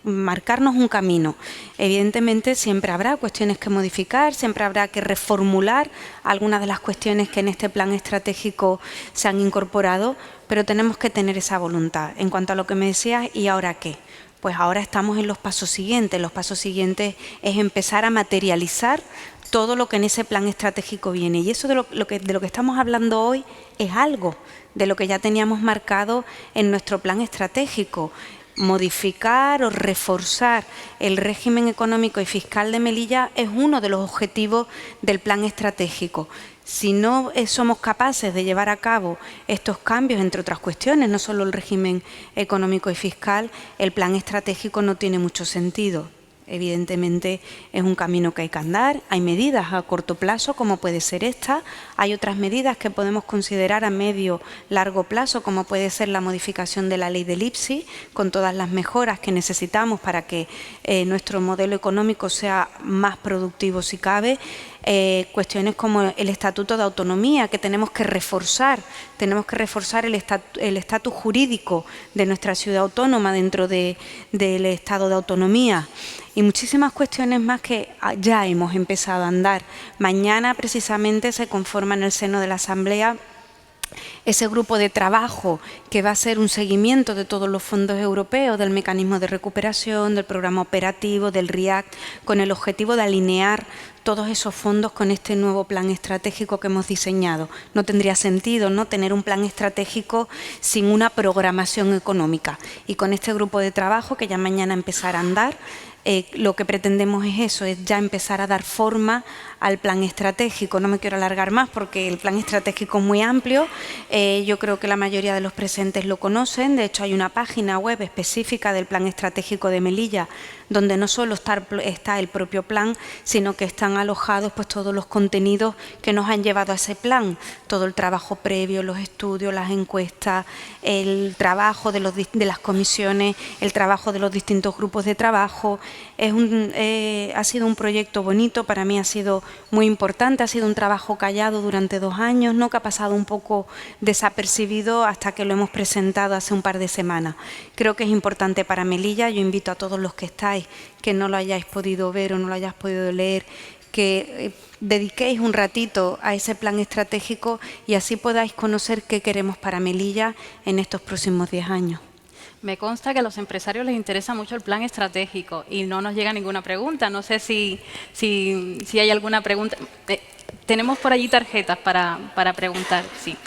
marcarnos un camino. Evidentemente siempre habrá cuestiones que modificar, siempre habrá que reformular algunas de las cuestiones que en este plan estratégico se han incorporado, pero tenemos que tener esa voluntad. En cuanto a lo que me decías, ¿y ahora qué? Pues ahora estamos en los pasos siguientes. Los pasos siguientes es empezar a materializar todo lo que en ese plan estratégico viene. Y eso de lo que estamos hablando hoy es algo de lo que ya teníamos marcado en nuestro plan estratégico. Modificar o reforzar el régimen económico y fiscal de Melilla es uno de los objetivos del plan estratégico. Si no somos capaces de llevar a cabo estos cambios, entre otras cuestiones, no solo el régimen económico y fiscal, el plan estratégico no tiene mucho sentido. Evidentemente es un camino que hay que andar, hay medidas a corto plazo como puede ser esta, hay otras medidas que podemos considerar a medio, largo plazo como puede ser la modificación de la ley del IPSI con todas las mejoras que necesitamos para que nuestro modelo económico sea más productivo si cabe. Cuestiones como el Estatuto de Autonomía, que tenemos que reforzar el estatus jurídico de nuestra ciudad autónoma dentro del Estado de Autonomía y muchísimas cuestiones más que ya hemos empezado a andar. Mañana precisamente se conforma en el seno de la Asamblea ese grupo de trabajo que va a ser un seguimiento de todos los fondos europeos, del mecanismo de recuperación, del programa operativo, del REACT, con el objetivo de alinear todos esos fondos con este nuevo plan estratégico que hemos diseñado. No tendría sentido, ¿no?, tener un plan estratégico sin una programación económica. Y con este grupo de trabajo, que ya mañana empezará a andar, lo que pretendemos es eso, es ya empezar a dar forma al plan estratégico. No me quiero alargar más porque el plan estratégico es muy amplio. Yo creo que la mayoría de los presentes lo conocen. De hecho, hay una página web específica del plan estratégico de Melilla, donde no solo está el propio plan, sino que están alojados pues todos los contenidos que nos han llevado a ese plan, todo el trabajo previo, los estudios, las encuestas, el trabajo de las comisiones, el trabajo de los distintos grupos de trabajo. Ha sido un proyecto bonito, para mí ha sido muy importante, ha sido un trabajo callado durante 2 años, ¿no?, que ha pasado un poco desapercibido hasta que lo hemos presentado hace un par de semanas. Creo que es importante para Melilla. Yo invito a todos los que estáis, que no lo hayáis podido ver o no lo hayáis podido leer, que dediquéis un ratito a ese plan estratégico y así podáis conocer qué queremos para Melilla en estos próximos 10 años. Me consta que a los empresarios les interesa mucho el plan estratégico y no nos llega ninguna pregunta. No sé si hay alguna pregunta. Tenemos por allí tarjetas para preguntar. Sí.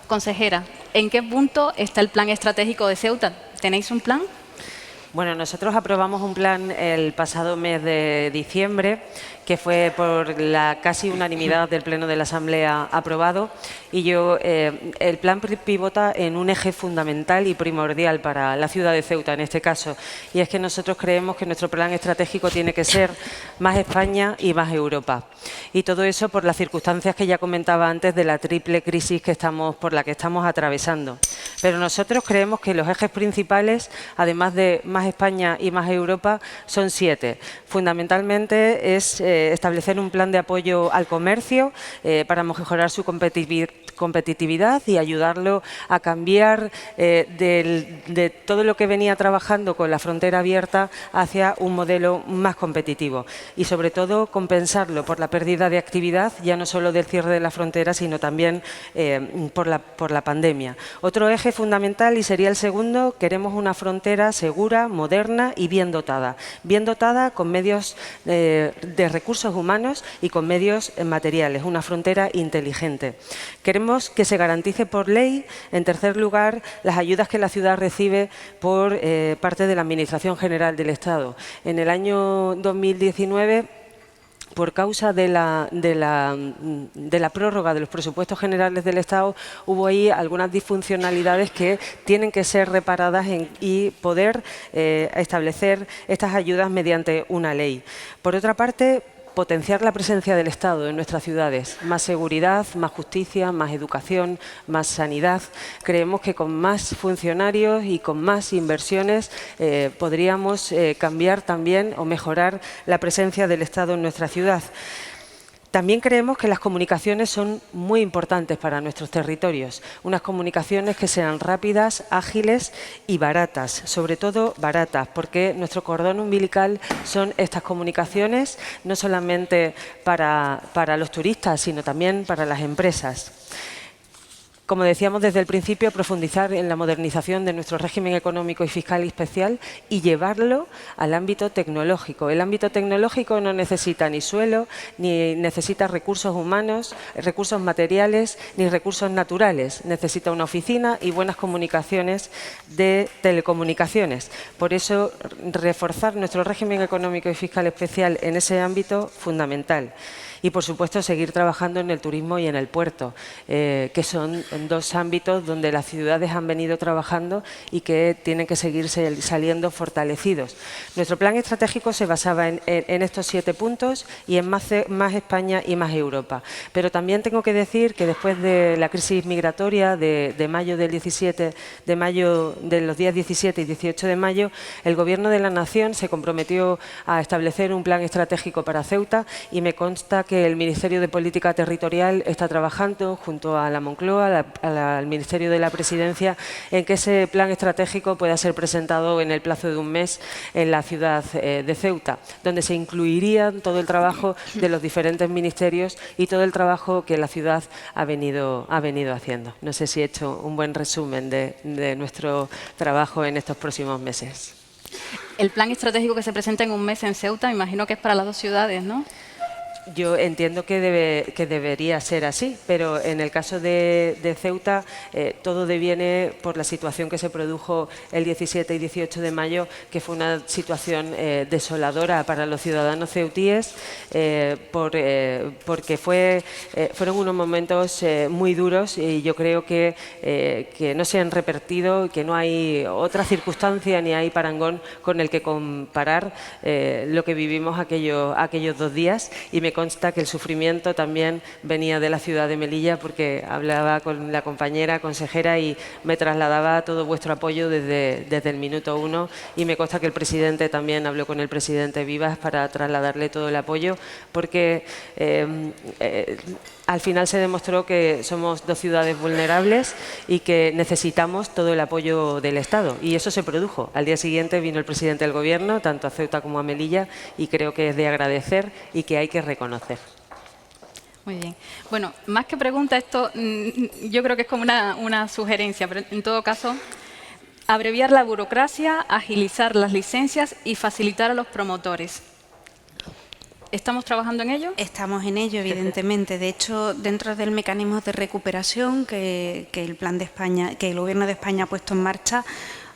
Consejera, ¿en qué punto está el plan estratégico de Ceuta? ¿Tenéis un plan? Bueno, nosotros aprobamos un plan el pasado mes de diciembre, que fue por la casi unanimidad del Pleno de la Asamblea aprobado, y el plan pivota en un eje fundamental y primordial para la ciudad de Ceuta en este caso, y es que nosotros creemos que nuestro plan estratégico tiene que ser más España y más Europa. Y todo eso por las circunstancias que ya comentaba antes de la triple crisis por la que estamos atravesando. Pero nosotros creemos que los ejes principales, además de más Más España y Más Europa son 7. Fundamentalmente es establecer un plan de apoyo al comercio para mejorar su competitividad y ayudarlo a cambiar de todo lo que venía trabajando con la frontera abierta hacia un modelo más competitivo y sobre todo compensarlo por la pérdida de actividad, ya no solo del cierre de la frontera, sino también por la pandemia. Otro eje fundamental, y sería el segundo, queremos una frontera segura, moderna y bien dotada con medios de recursos humanos y con medios materiales, una frontera inteligente. Queremos que se garantice por ley, en tercer lugar, las ayudas que la ciudad recibe por parte de la Administración General del Estado. En el año 2019, por causa de la prórroga de los presupuestos generales del Estado, hubo ahí algunas disfuncionalidades que tienen que ser reparadas y poder establecer estas ayudas mediante una ley. Por otra parte, potenciar la presencia del Estado en nuestras ciudades, más seguridad, más justicia, más educación, más sanidad. Creemos que con más funcionarios y con más inversiones podríamos cambiar también o mejorar la presencia del Estado en nuestra ciudad. También creemos que las comunicaciones son muy importantes para nuestros territorios, unas comunicaciones que sean rápidas, ágiles y baratas, sobre todo baratas, porque nuestro cordón umbilical son estas comunicaciones, no solamente para los turistas, sino también para las empresas. Como decíamos desde el principio, profundizar en la modernización de nuestro régimen económico y fiscal especial y llevarlo al ámbito tecnológico. El ámbito tecnológico no necesita ni suelo, ni necesita recursos humanos, recursos materiales, ni recursos naturales. Necesita una oficina y buenas comunicaciones de telecomunicaciones. Por eso, reforzar nuestro régimen económico y fiscal especial en ese ámbito, fundamental. Y, por supuesto, seguir trabajando en el turismo y en el puerto, que son dos ámbitos donde las ciudades han venido trabajando y que tienen que seguir saliendo fortalecidos. Nuestro plan estratégico se basaba en estos 7 puntos y en más España y más Europa. Pero también tengo que decir que después de la crisis migratoria de mayo del 17, de los días 17 y 18 de mayo, el Gobierno de la Nación se comprometió a establecer un plan estratégico para Ceuta y me consta que el Ministerio de Política Territorial está trabajando junto a la Moncloa, al Ministerio de la Presidencia, en que ese plan estratégico pueda ser presentado en el plazo de un mes en la ciudad de Ceuta, donde se incluiría todo el trabajo de los diferentes ministerios y todo el trabajo que la ciudad ha venido haciendo. No sé si he hecho un buen resumen de nuestro trabajo en estos próximos meses. El plan estratégico que se presenta en un mes en Ceuta, me imagino que es para las 2 ciudades, ¿no? Yo entiendo que debería ser así, pero en el caso de Ceuta todo deviene por la situación que se produjo el 17 y 18 de mayo, que fue una situación desoladora para los ciudadanos ceutíes, porque fueron unos momentos muy duros y yo creo que no se han repetido, que no hay otra circunstancia ni hay parangón con el que comparar lo que vivimos aquellos 2 días, y me consta que el sufrimiento también venía de la ciudad de Melilla, porque hablaba con la compañera consejera y me trasladaba todo vuestro apoyo desde el minuto 1, y me consta que el presidente también habló con el presidente Vivas para trasladarle todo el apoyo, porque al final se demostró que somos 2 ciudades vulnerables y que necesitamos todo el apoyo del Estado, y eso se produjo. Al día siguiente vino el presidente del Gobierno, tanto a Ceuta como a Melilla, y creo que es de agradecer y que hay que reconocer. Muy bien. Bueno, más que pregunta, esto yo creo que es como una sugerencia, pero en todo caso, abreviar la burocracia, agilizar las licencias y facilitar a los promotores. ¿Estamos trabajando en ello? Estamos en ello, evidentemente. De hecho, dentro del mecanismo de recuperación que el Gobierno de España ha puesto en marcha,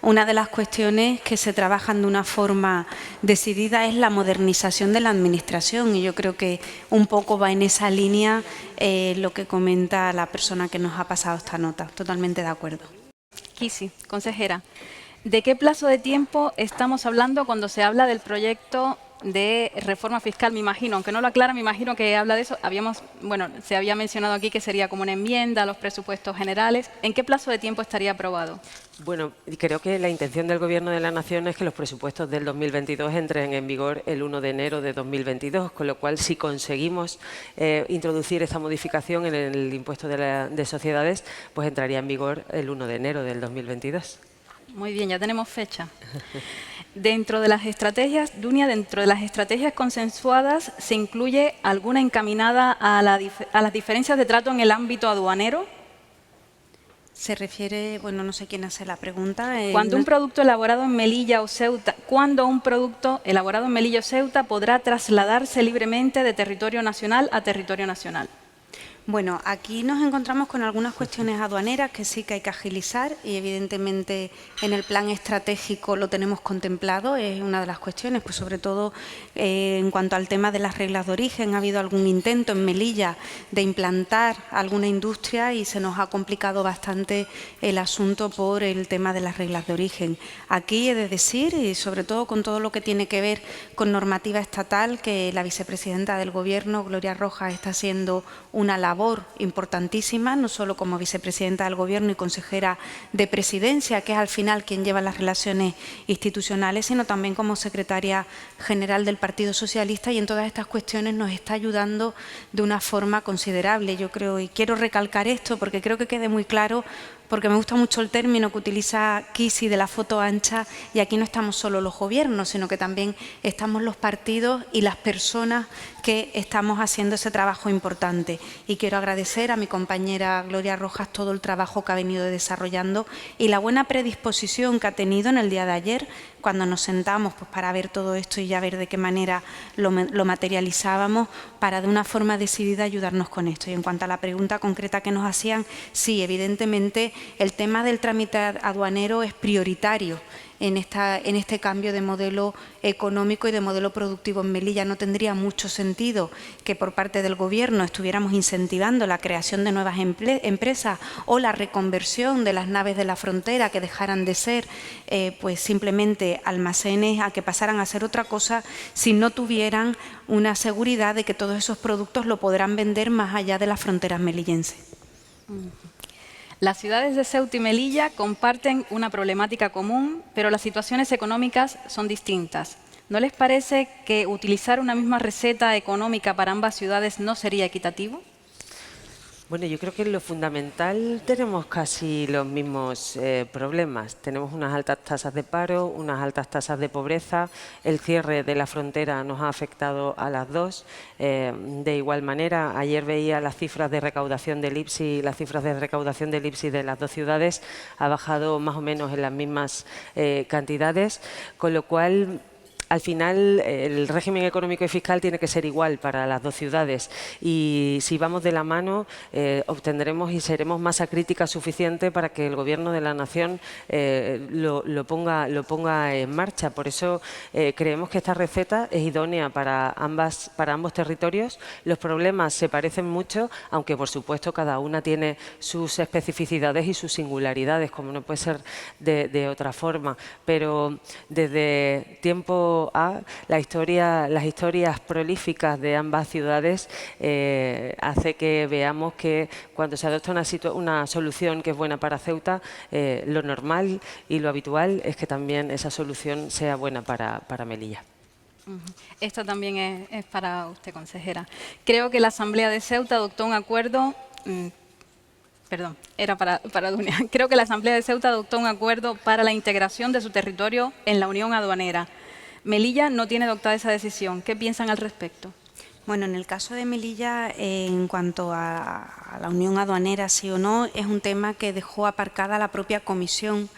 una de las cuestiones que se trabajan de una forma decidida es la modernización de la Administración, y yo creo que un poco va en esa línea lo que comenta la persona que nos ha pasado esta nota. Totalmente de acuerdo. Kisi, consejera, ¿de qué plazo de tiempo estamos hablando cuando se habla del proyecto de reforma fiscal, me imagino, aunque no lo aclara, me imagino que habla de eso. Se había mencionado aquí que sería como una enmienda a los presupuestos generales. ¿En qué plazo de tiempo estaría aprobado? Bueno, creo que la intención del Gobierno de la Nación es que los presupuestos del 2022 entren en vigor el 1 de enero de 2022, con lo cual, si conseguimos introducir esta modificación en el impuesto de sociedades, pues entraría en vigor el 1 de enero del 2022. Muy bien, ya tenemos fecha. Dentro de las estrategias, Dunia, dentro de las estrategias consensuadas, ¿se incluye alguna encaminada a las diferencias de trato en el ámbito aduanero? Se refiere, bueno, no sé quién hace la pregunta. Cuando un producto elaborado en Melilla o Ceuta, podrá trasladarse libremente de territorio nacional a territorio nacional. Bueno, aquí nos encontramos con algunas cuestiones aduaneras que sí que hay que agilizar y evidentemente en el plan estratégico lo tenemos contemplado, es una de las cuestiones, pues sobre todo en cuanto al tema de las reglas de origen. Ha habido algún intento en Melilla de implantar alguna industria y se nos ha complicado bastante el asunto por el tema de las reglas de origen. Aquí he de decir, y sobre todo con todo lo que tiene que ver con normativa estatal, que la vicepresidenta del Gobierno, Gloria Rojas, está haciendo una labor importantísima, no solo como vicepresidenta del Gobierno y consejera de Presidencia, que es al final quien lleva las relaciones institucionales, sino también como secretaria general del Partido Socialista, y en todas estas cuestiones nos está ayudando de una forma considerable. Yo creo, y quiero recalcar esto porque creo que quede muy claro, porque me gusta mucho el término que utiliza Kisi de la foto ancha, y aquí no estamos solo los gobiernos, sino que también estamos los partidos y las personas que estamos haciendo ese trabajo importante. Y quiero agradecer a mi compañera Gloria Rojas todo el trabajo que ha venido desarrollando y la buena predisposición que ha tenido en el día de ayer, cuando nos sentamos pues, para ver todo esto y ya ver de qué manera lo materializábamos, para de una forma decidida ayudarnos con esto. Y en cuanto a la pregunta concreta que nos hacían, sí, evidentemente el tema del trámite aduanero es prioritario en este cambio de modelo económico y de modelo productivo en Melilla. No tendría mucho sentido que por parte del Gobierno estuviéramos incentivando la creación de nuevas empresas o la reconversión de las naves de la frontera, que dejaran de ser pues simplemente almacenes, a que pasaran a ser otra cosa, si no tuvieran una seguridad de que todos esos productos lo podrán vender más allá de las fronteras melillenses. Las ciudades de Ceuta y Melilla comparten una problemática común, pero las situaciones económicas son distintas. ¿No les parece que utilizar una misma receta económica para ambas ciudades no sería equitativo? Bueno, yo creo que en lo fundamental tenemos casi los mismos problemas. Tenemos unas altas tasas de paro, unas altas tasas de pobreza. El cierre de la frontera nos ha afectado a las dos. De igual manera, ayer veía las cifras de recaudación del IPSI, las cifras de recaudación del IPSI de las dos ciudades ha bajado más o menos en las mismas cantidades, con lo cual al final, el régimen económico y fiscal tiene que ser igual para las dos ciudades, y si vamos de la mano obtendremos y seremos masa crítica suficiente para que el Gobierno de la Nación lo ponga en marcha. Por eso creemos que esta receta es idónea para ambos territorios. Los problemas se parecen mucho, aunque por supuesto cada una tiene sus especificidades y sus singularidades, como no puede ser de otra forma. Pero desde tiempo las historias prolíficas de ambas ciudades hace que veamos que cuando se adopta una solución que es buena para Ceuta, lo normal y lo habitual es que también esa solución sea buena para Melilla. Esta también es para usted, consejera. Creo que la Asamblea de Ceuta adoptó un acuerdo... Perdón, era para Dunia. Creo que la Asamblea de Ceuta adoptó un acuerdo para la integración de su territorio en la Unión Aduanera. Melilla no tiene adoptada esa decisión. ¿Qué piensan al respecto? Bueno, en el caso de Melilla, en cuanto a la unión aduanera, sí o no, es un tema que dejó aparcada la propia comisión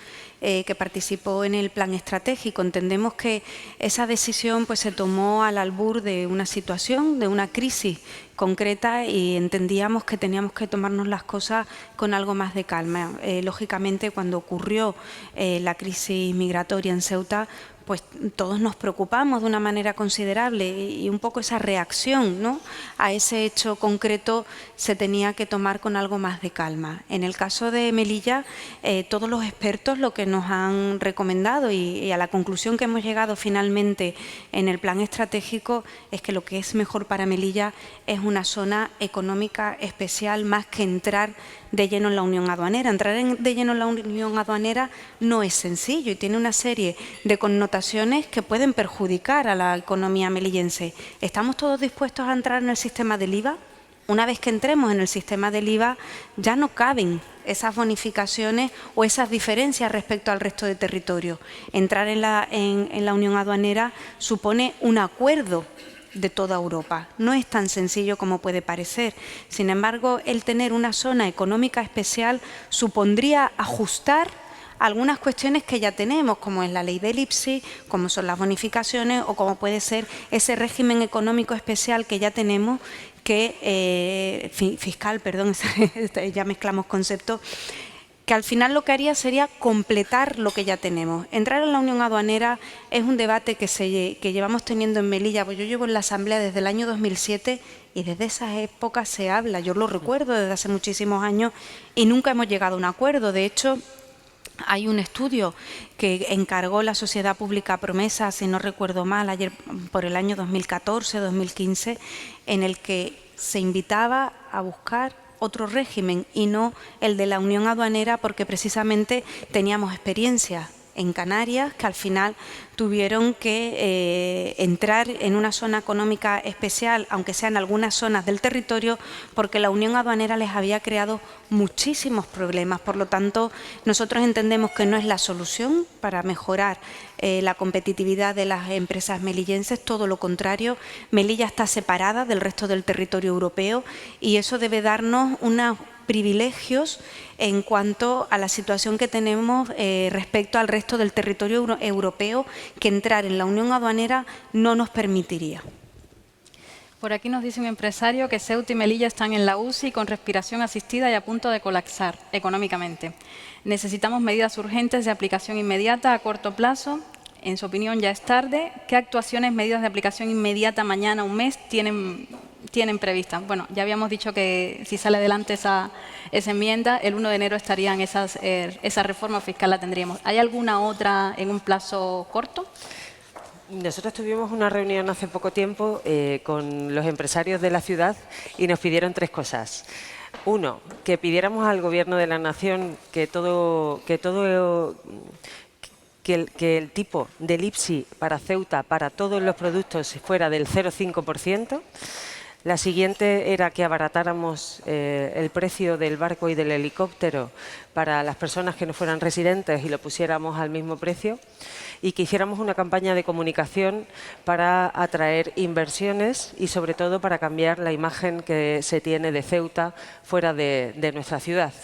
que participó en el plan estratégico. Entendemos que esa decisión pues, se tomó al albur de una situación, de una crisis concreta, y entendíamos que teníamos que tomarnos las cosas con algo más de calma. Lógicamente, cuando ocurrió la crisis migratoria en Ceuta, pues todos nos preocupamos de una manera considerable y un poco esa reacción, ¿no?, a ese hecho concreto se tenía que tomar con algo más de calma. En el caso de Melilla, todos los expertos lo que nos han recomendado y a la conclusión que hemos llegado finalmente en el plan estratégico es que lo que es mejor para Melilla es una zona económica especial más que entrar de lleno en la unión aduanera. Entrar de lleno en la unión aduanera no es sencillo y tiene una serie de connotaciones que pueden perjudicar a la economía melillense. ¿Estamos todos dispuestos a entrar en el sistema del IVA? Una vez que entremos en el sistema del IVA ya no caben esas bonificaciones o esas diferencias respecto al resto de territorio. Entrar en la unión aduanera supone un acuerdo de toda Europa. No es tan sencillo como puede parecer. Sin embargo, el tener una zona económica especial supondría ajustar algunas cuestiones que ya tenemos, como es la ley del IPSI, como son las bonificaciones o como puede ser ese régimen económico especial que ya tenemos, que fiscal, perdón, ya mezclamos conceptos, que al final lo que haría sería completar lo que ya tenemos. Entrar en la unión aduanera es un debate que llevamos teniendo en Melilla, pues yo llevo en la Asamblea desde el año 2007 y desde esas épocas se habla, yo lo recuerdo desde hace muchísimos años y nunca hemos llegado a un acuerdo. De hecho, hay un estudio que encargó la Sociedad Pública Promesa, si no recuerdo mal, ayer por el año 2014-2015, en el que se invitaba a buscar otro régimen y no el de la unión aduanera, porque precisamente teníamos experiencia en Canarias que al final tuvieron que entrar en una zona económica especial, aunque sea en algunas zonas del territorio, porque la unión aduanera les había creado muchísimos problemas. Por lo tanto, nosotros entendemos que no es la solución para mejorar la competitividad de las empresas melillenses, todo lo contrario. Melilla está separada del resto del territorio europeo y eso debe darnos unos privilegios en cuanto a la situación que tenemos respecto al resto del territorio europeo, que entrar en la unión aduanera no nos permitiría. Por aquí nos dice un empresario que Ceuta y Melilla están en la UCI con respiración asistida y a punto de colapsar económicamente. Necesitamos medidas urgentes de aplicación inmediata a corto plazo. En su opinión, ya es tarde. ¿Qué actuaciones, medidas de aplicación inmediata mañana, un mes, tienen previstas? Bueno, ya habíamos dicho que si sale adelante esa enmienda, el 1 de enero estarían esa reforma fiscal la tendríamos. ¿Hay alguna otra en un plazo corto? Nosotros tuvimos una reunión hace poco tiempo con los empresarios de la ciudad y nos pidieron 3 cosas. Uno, que pidiéramos al Gobierno de la Nación que el tipo del IPSI para Ceuta, para todos los productos, fuera del 0,5%. La siguiente era que abaratáramos el precio del barco y del helicóptero para las personas que no fueran residentes y lo pusiéramos al mismo precio, y que hiciéramos una campaña de comunicación para atraer inversiones y sobre todo para cambiar la imagen que se tiene de Ceuta fuera de nuestra ciudad.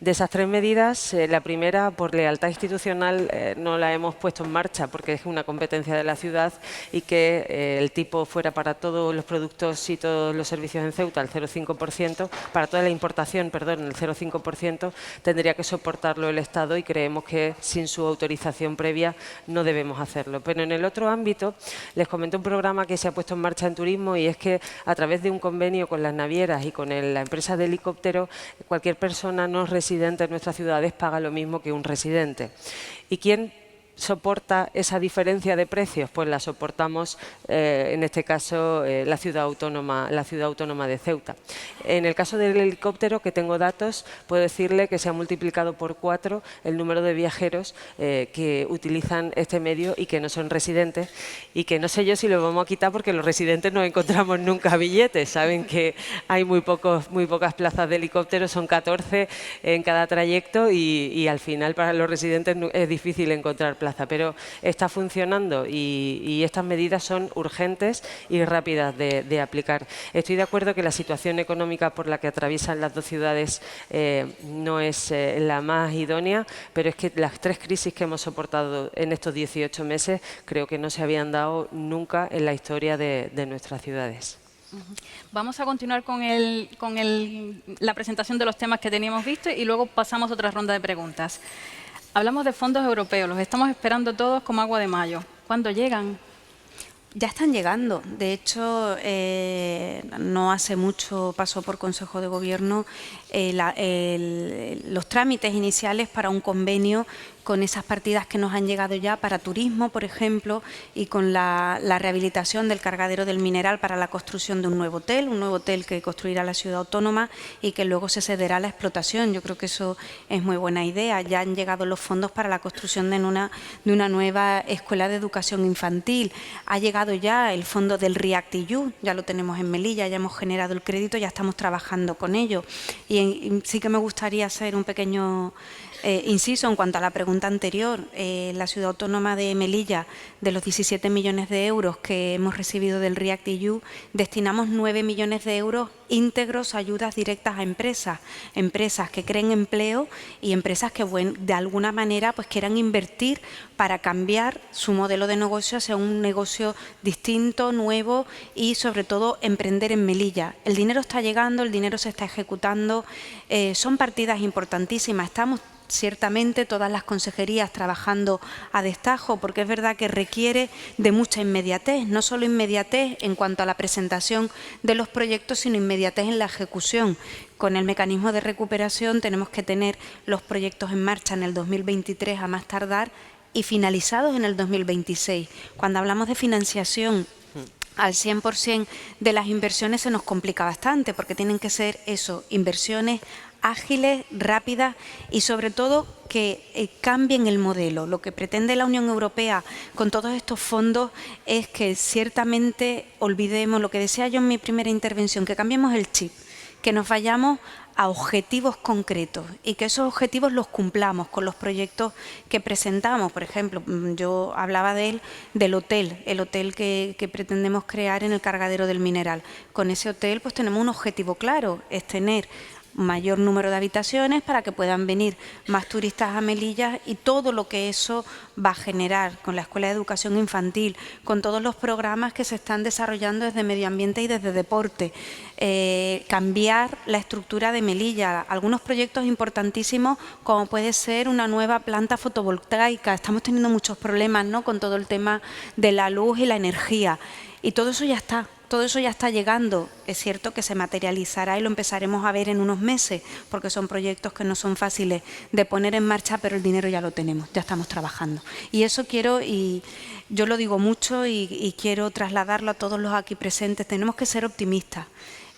De esas 3 medidas, la primera, por lealtad institucional, no la hemos puesto en marcha porque es una competencia de la ciudad, y que el tipo fuera para todos los productos y todos los servicios en Ceuta el 0,5%, para toda la importación, perdón, el 0,5%, tendría que soportarlo el Estado, y creemos que sin su autorización previa no debemos hacerlo. Pero en el otro ámbito, les comento un programa que se ha puesto en marcha en turismo, y es que a través de un convenio con las navieras y con la empresa de helicóptero, cualquier persona no residente en nuestras ciudades paga lo mismo que un residente. ¿Y quién soporta esa diferencia de precios? Pues la soportamos, en este caso, la ciudad autónoma de Ceuta. En el caso del helicóptero, que tengo datos, puedo decirle que se ha multiplicado por 4 el número de viajeros que utilizan este medio y que no son residentes, y que no sé yo si lo vamos a quitar porque los residentes no encontramos nunca billetes. Saben que hay muy pocas plazas de helicóptero, son 14 en cada trayecto, y al final para los residentes es difícil encontrar plaza, pero está funcionando, y estas medidas son urgentes y rápidas de aplicar. Estoy de acuerdo que la situación económica por la que atraviesan las 2 ciudades no es la más idónea, pero es que las 3 crisis que hemos soportado en estos 18 meses creo que no se habían dado nunca en la historia de nuestras ciudades. Vamos a continuar con la presentación de los temas que teníamos visto y luego pasamos a otra ronda de preguntas. Hablamos de fondos europeos, los estamos esperando todos como agua de mayo. ¿Cuándo llegan? Ya están llegando. De hecho, no hace mucho pasó por Consejo de Gobierno los trámites iniciales para un convenio con esas partidas que nos han llegado ya para turismo, por ejemplo, y con la rehabilitación del cargadero del Mineral para la construcción de un nuevo hotel que construirá la ciudad autónoma y que luego se cederá a la explotación. Yo creo que eso es muy buena idea. Ya han llegado los fondos para la construcción de una nueva escuela de educación infantil. Ha llegado ya el fondo del REACT-EU, ya lo tenemos en Melilla, ya hemos generado el crédito, ya estamos trabajando con ello. Y sí que me gustaría hacer un pequeño inciso en cuanto a la pregunta anterior. La ciudad autónoma de Melilla, de los 17 millones de euros que hemos recibido del REACT-EU, destinamos 9 millones de euros íntegros a ayudas directas a empresas que creen empleo y empresas que de alguna manera pues quieran invertir para cambiar su modelo de negocio hacia un negocio distinto, nuevo y sobre todo emprender en Melilla. El dinero está llegando, el dinero se está ejecutando, son partidas importantísimas. Estamos ciertamente todas las consejerías trabajando a destajo, porque es verdad que requiere de mucha inmediatez, no solo inmediatez en cuanto a la presentación de los proyectos, sino inmediatez en la ejecución. Con el mecanismo de recuperación tenemos que tener los proyectos en marcha en el 2023 a más tardar y finalizados en el 2026. Cuando hablamos de financiación al 100% de las inversiones se nos complica bastante, porque tienen que ser inversiones ágiles, rápidas y sobre todo que cambien el modelo. Lo que pretende la Unión Europea con todos estos fondos es que ciertamente olvidemos lo que decía yo en mi primera intervención, que cambiemos el chip, que nos vayamos a objetivos concretos y que esos objetivos los cumplamos con los proyectos que presentamos. Por ejemplo, yo hablaba del hotel, el hotel que pretendemos crear en el cargadero del Mineral. Con ese hotel pues tenemos un objetivo claro, es tener mayor número de habitaciones para que puedan venir más turistas a Melilla y todo lo que eso va a generar con la Escuela de Educación Infantil, con todos los programas que se están desarrollando desde Medio Ambiente y desde Deporte, cambiar la estructura de Melilla, algunos proyectos importantísimos como puede ser una nueva planta fotovoltaica. Estamos teniendo muchos problemas, ¿no?, con todo el tema de la luz y la energía y todo eso ya está. Todo eso ya está llegando. Es cierto que se materializará y lo empezaremos a ver en unos meses, porque son proyectos que no son fáciles de poner en marcha, pero el dinero ya lo tenemos, ya estamos trabajando. Y eso quiero, y yo lo digo mucho y quiero trasladarlo a todos los aquí presentes, tenemos que ser optimistas.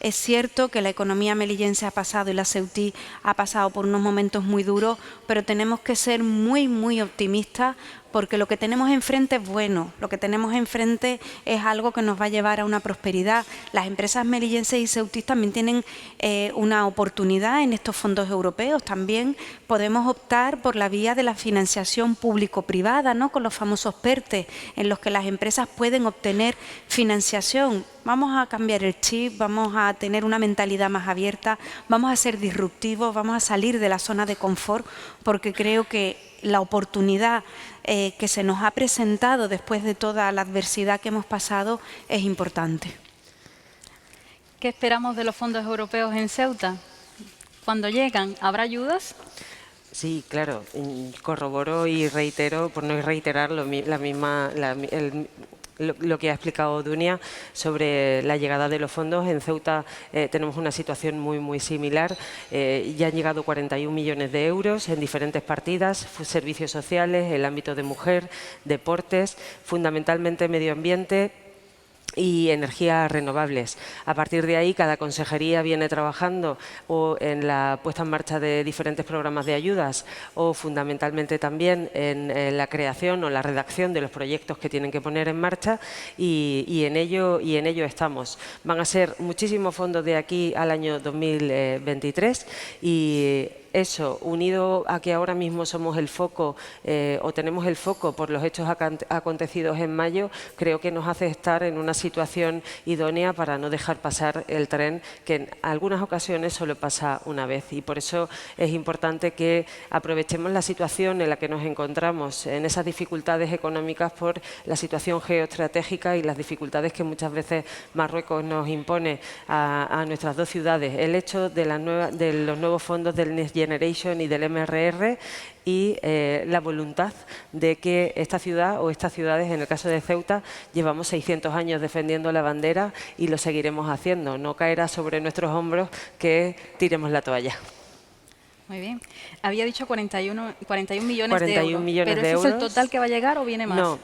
Es cierto que la economía melillense ha pasado y la Ceutí ha pasado por unos momentos muy duros, pero tenemos que ser muy, muy optimistas porque lo que tenemos enfrente es bueno, lo que tenemos enfrente es algo que nos va a llevar a una prosperidad. Las empresas melillenses y ceutís también tienen una oportunidad en estos fondos europeos. También podemos optar por la vía de la financiación público-privada, ¿no?, con los famosos PERTE, en los que las empresas pueden obtener financiación. Vamos a cambiar el chip, vamos a tener una mentalidad más abierta, vamos a ser disruptivos, vamos a salir de la zona de confort, porque creo que la oportunidad que se nos ha presentado después de toda la adversidad que hemos pasado es importante. ¿Qué esperamos de los fondos europeos en Ceuta? ¿Cuándo llegan? ¿Habrá ayudas? Sí, claro. Corroboro y reitero, por no reiterar lo que ha explicado Dunia sobre la llegada de los fondos. En Ceuta tenemos una situación muy similar. Ya han llegado 41 millones de euros en diferentes partidas, servicios sociales, el ámbito de mujer, deportes, fundamentalmente medio ambiente y energías renovables. A partir de ahí, cada consejería viene trabajando o en la puesta en marcha de diferentes programas de ayudas o fundamentalmente también en la creación o la redacción de los proyectos que tienen que poner en marcha y en ello estamos. Van a ser muchísimos fondos de aquí al año 2023 y eso, unido a que ahora mismo somos el foco o tenemos el foco por los hechos acontecidos en mayo, creo que nos hace estar en una situación idónea para no dejar pasar el tren, que en algunas ocasiones solo pasa una vez. Y por eso es importante que aprovechemos la situación en la que nos encontramos, en esas dificultades económicas por la situación geoestratégica y las dificultades que muchas veces Marruecos nos impone a nuestras dos ciudades. El hecho de los nuevos fondos del Next Generation Generation y del MRR, y la voluntad de que esta ciudad o estas ciudades, en el caso de Ceuta, llevamos 600 años defendiendo la bandera y lo seguiremos haciendo. No caerá sobre nuestros hombros que tiremos la toalla. Muy bien. Había dicho 41 millones 41 de euros. millones ¿Pero de ese es euros. el total que va a llegar o viene más? No,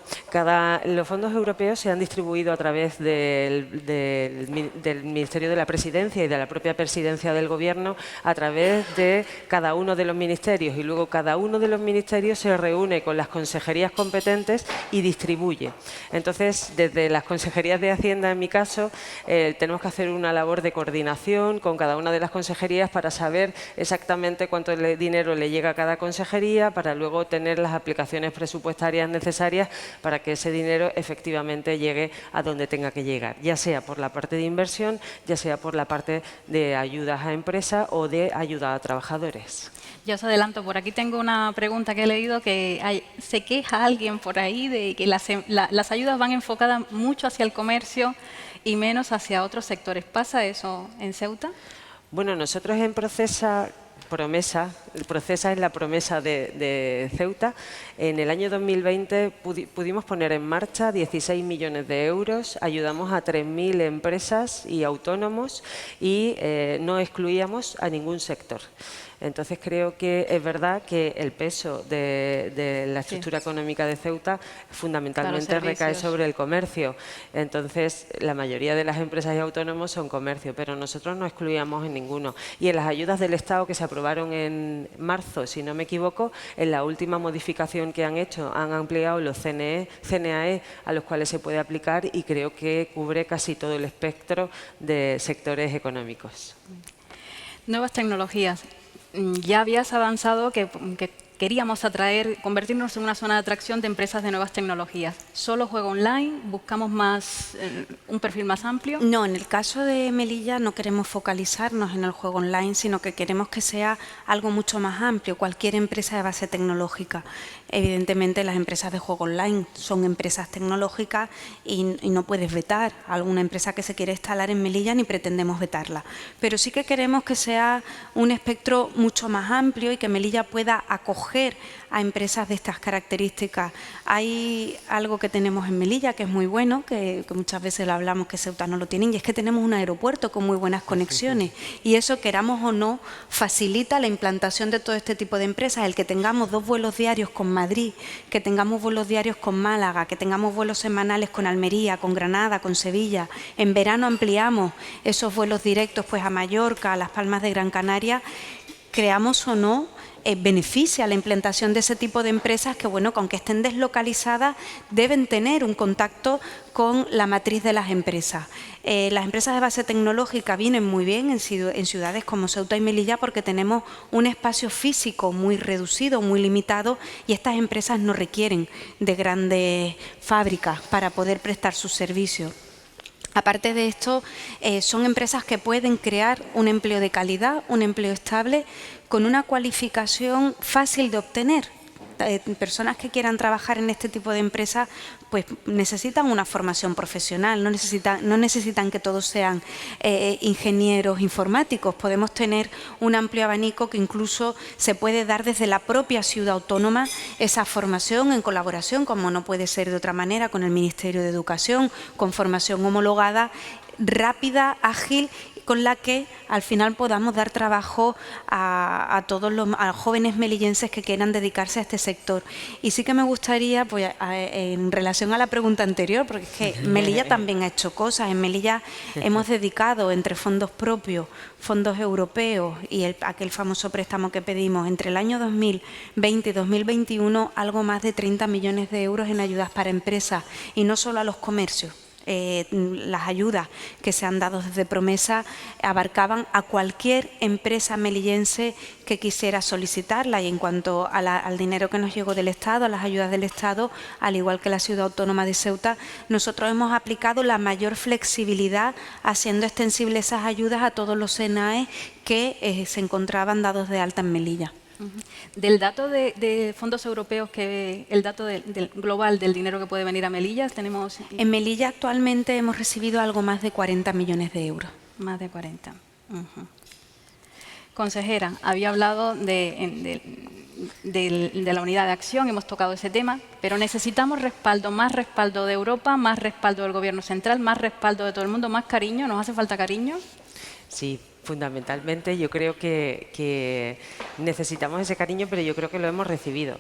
los fondos europeos se han distribuido a través del Ministerio de la Presidencia y de la propia Presidencia del Gobierno, a través de cada uno de los ministerios, y luego cada uno de los ministerios se reúne con las consejerías competentes y distribuye. Entonces, desde las consejerías de Hacienda, en mi caso, tenemos que hacer una labor de coordinación con cada una de las consejerías para saber exactamente cuánto dinero le llega a cada consejería, para luego tener las aplicaciones presupuestarias necesarias para que ese dinero efectivamente llegue a donde tenga que llegar, ya sea por la parte de inversión, ya sea por la parte de ayudas a empresas o de ayuda a trabajadores. Ya os adelanto, por aquí tengo una pregunta que he leído, que se queja alguien por ahí de que las ayudas van enfocadas mucho hacia el comercio y menos hacia otros sectores. ¿Pasa eso en Ceuta? Bueno, nosotros en Procesa es la promesa de Ceuta. En el año 2020 pudimos poner en marcha 16 millones de euros, ayudamos a 3.000 empresas y autónomos y no excluíamos a ningún sector. Entonces creo que es verdad que el peso de la estructura económica de Ceuta fundamentalmente recae sobre el comercio. Entonces la mayoría de las empresas y autónomos son comercio, pero nosotros no excluíamos en ninguno. Y en las ayudas del Estado que se aprobaron en marzo, si no me equivoco, en la última modificación que han hecho, han ampliado los CNAE a los cuales se puede aplicar, y creo que cubre casi todo el espectro de sectores económicos. Nuevas tecnologías. Ya habías avanzado que queríamos convertirnos en una zona de atracción de empresas de nuevas tecnologías. ¿Solo juego online? ¿Buscamos un perfil más amplio? No, en el caso de Melilla no queremos focalizarnos en el juego online, sino que queremos que sea algo mucho más amplio, cualquier empresa de base tecnológica. Evidentemente las empresas de juego online son empresas tecnológicas y no puedes vetar a alguna empresa que se quiere instalar en Melilla, ni pretendemos vetarla. Pero sí que queremos que sea un espectro mucho más amplio y que Melilla pueda acoger a empresas de estas características. Hay algo que tenemos en Melilla que es muy bueno, que muchas veces lo hablamos que Ceuta no lo tienen, y es que tenemos un aeropuerto con muy buenas conexiones, y eso, queramos o no, facilita la implantación de todo este tipo de empresas. El que tengamos 2 vuelos diarios con Madrid, que tengamos vuelos diarios con Málaga, que tengamos vuelos semanales con Almería, con Granada, con Sevilla. En verano ampliamos esos vuelos directos pues a Mallorca, a Las Palmas de Gran Canaria. Creamos o no, beneficia la implantación de ese tipo de empresas que, bueno, que aunque estén deslocalizadas, deben tener un contacto con la matriz de las empresas. Las empresas de base tecnológica vienen muy bien en ciudades como Ceuta y Melilla, porque tenemos un espacio físico muy reducido, muy limitado, y estas empresas no requieren de grandes fábricas para poder prestar sus servicios. Aparte de esto, son empresas que pueden crear un empleo de calidad, un empleo estable, con una cualificación fácil de obtener. Personas que quieran trabajar en este tipo de empresas pues necesitan una formación profesional, no necesitan que todos sean ingenieros informáticos. Podemos tener un amplio abanico que incluso se puede dar desde la propia ciudad autónoma, esa formación en colaboración, como no puede ser de otra manera, con el Ministerio de Educación, con formación homologada, rápida, ágil, con la que al final podamos dar trabajo a todos los jóvenes melillenses que quieran dedicarse a este sector. Y sí que me gustaría, pues, en relación a la pregunta anterior, porque es que Melilla también ha hecho cosas. En Melilla hemos dedicado, entre fondos propios, fondos europeos y aquel famoso préstamo que pedimos, entre el año 2020 y 2021, algo más de 30 millones de euros en ayudas para empresas, y no solo a los comercios. Las ayudas que se han dado desde Promesa abarcaban a cualquier empresa melillense que quisiera solicitarla, y en cuanto al dinero que nos llegó del Estado, a las ayudas del Estado, al igual que la Ciudad Autónoma de Ceuta, nosotros hemos aplicado la mayor flexibilidad, haciendo extensibles esas ayudas a todos los CNAE que se encontraban dados de alta en Melilla. Del dato de fondos europeos, el dato global del dinero que puede venir a Melilla, tenemos... En Melilla actualmente hemos recibido algo más de 40 millones de euros. Más de 40. Consejera, había hablado de la unidad de acción, hemos tocado ese tema, pero necesitamos respaldo, más respaldo de Europa, más respaldo del Gobierno central, más respaldo de todo el mundo, más cariño. ¿Nos hace falta cariño? Sí, fundamentalmente yo creo que necesitamos ese cariño, pero yo creo que lo hemos recibido.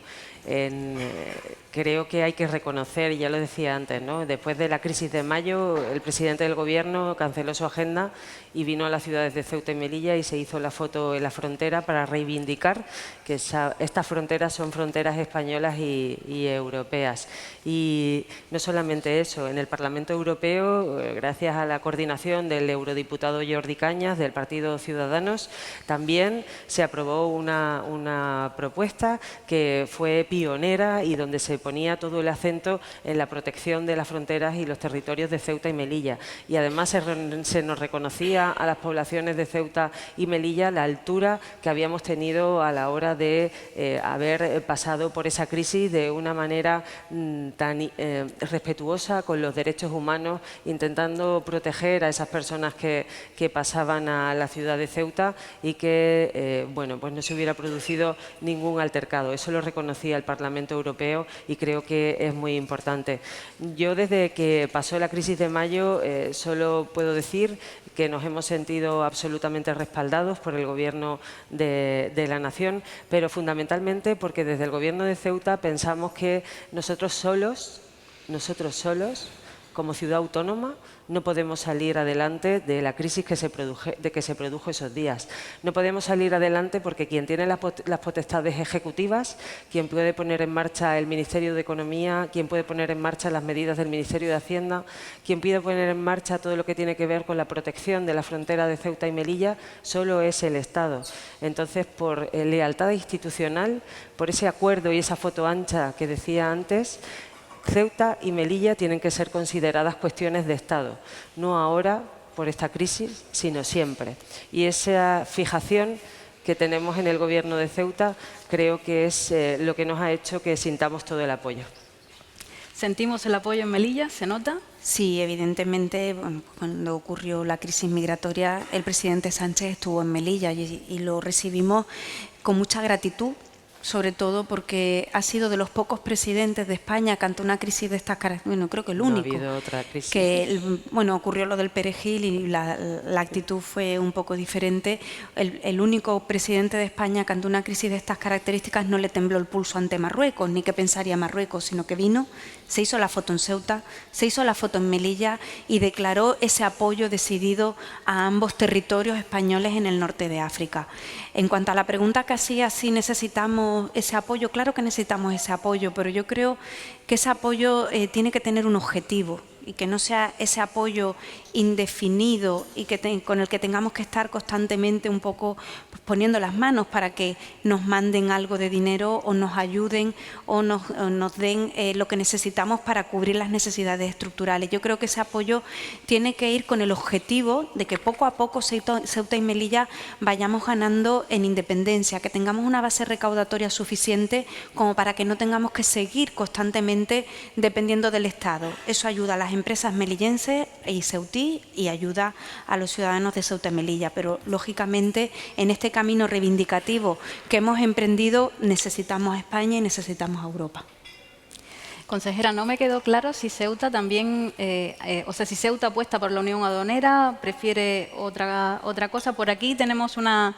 Creo que hay que reconocer, y ya lo decía antes, ¿no? Después de la crisis de mayo, el presidente del Gobierno canceló su agenda y vino a las ciudades de Ceuta y Melilla y se hizo la foto en la frontera para reivindicar que estas fronteras son fronteras españolas y europeas. Y no solamente eso, en el Parlamento Europeo, gracias a la coordinación del eurodiputado Jordi Cañas, del Partido Ciudadanos, también se aprobó una propuesta que fue pionera y donde se ponía todo el acento en la protección de las fronteras y los territorios de Ceuta y Melilla. Y además se nos reconocía a las poblaciones de Ceuta y Melilla la altura que habíamos tenido a la hora de haber pasado por esa crisis de una manera tan respetuosa con los derechos humanos, intentando proteger a esas personas que pasaban a la ciudad de Ceuta y que bueno, pues no se hubiera producido ningún altercado. Eso lo reconocía el Parlamento Europeo y creo que es muy importante. Yo desde que pasó la crisis de mayo solo puedo decir que nos hemos sentido absolutamente respaldados por el Gobierno de la Nación, pero fundamentalmente porque desde el Gobierno de Ceuta pensamos que nosotros solos, como ciudad autónoma, no podemos salir adelante de la crisis que se produjo esos días. No podemos salir adelante porque quien tiene las potestades ejecutivas, quien puede poner en marcha el Ministerio de Economía, quien puede poner en marcha las medidas del Ministerio de Hacienda, quien puede poner en marcha todo lo que tiene que ver con la protección de la frontera de Ceuta y Melilla, solo es el Estado. Entonces, por lealtad institucional, por ese acuerdo y esa foto ancha que decía antes, Ceuta y Melilla tienen que ser consideradas cuestiones de Estado, no ahora por esta crisis, sino siempre. Y esa fijación que tenemos en el Gobierno de Ceuta creo que es lo que nos ha hecho que sintamos todo el apoyo. ¿Sentimos el apoyo en Melilla? ¿Se nota? Sí, evidentemente, bueno, cuando ocurrió la crisis migratoria, el presidente Sánchez estuvo en Melilla y lo recibimos con mucha gratitud, sobre todo porque ha sido de los pocos presidentes de España que ante una crisis de estas características, bueno, creo que el único, no ha habido otra crisis. Que bueno, ocurrió lo del perejil y la actitud fue un poco diferente. El único presidente de España que ante una crisis de estas características no le tembló el pulso ante Marruecos, ni qué pensaría Marruecos, sino que vino, se hizo la foto en Ceuta, se hizo la foto en Melilla y declaró ese apoyo decidido a ambos territorios españoles en el norte de África. En cuanto a la pregunta que hacía, si necesitamos ese apoyo, claro que necesitamos ese apoyo, pero yo creo que ese apoyo tiene que tener un objetivo y que no sea ese apoyo indefinido y con el que tengamos que estar constantemente un poco poniendo las manos para que nos manden algo de dinero o nos ayuden o nos den lo que necesitamos para cubrir las necesidades estructurales. Yo creo que ese apoyo tiene que ir con el objetivo de que poco a poco Ceuta y Melilla vayamos ganando en independencia, que tengamos una base recaudatoria suficiente como para que no tengamos que seguir constantemente dependiendo del Estado. Eso ayuda a las empresas melillenses y ceutí y ayuda a los ciudadanos de Ceuta y Melilla, pero lógicamente en este camino reivindicativo que hemos emprendido necesitamos a España y necesitamos a Europa. Consejera, no me quedó claro si Ceuta también, si Ceuta apuesta por la unión aduanera, prefiere otra cosa. Por aquí tenemos una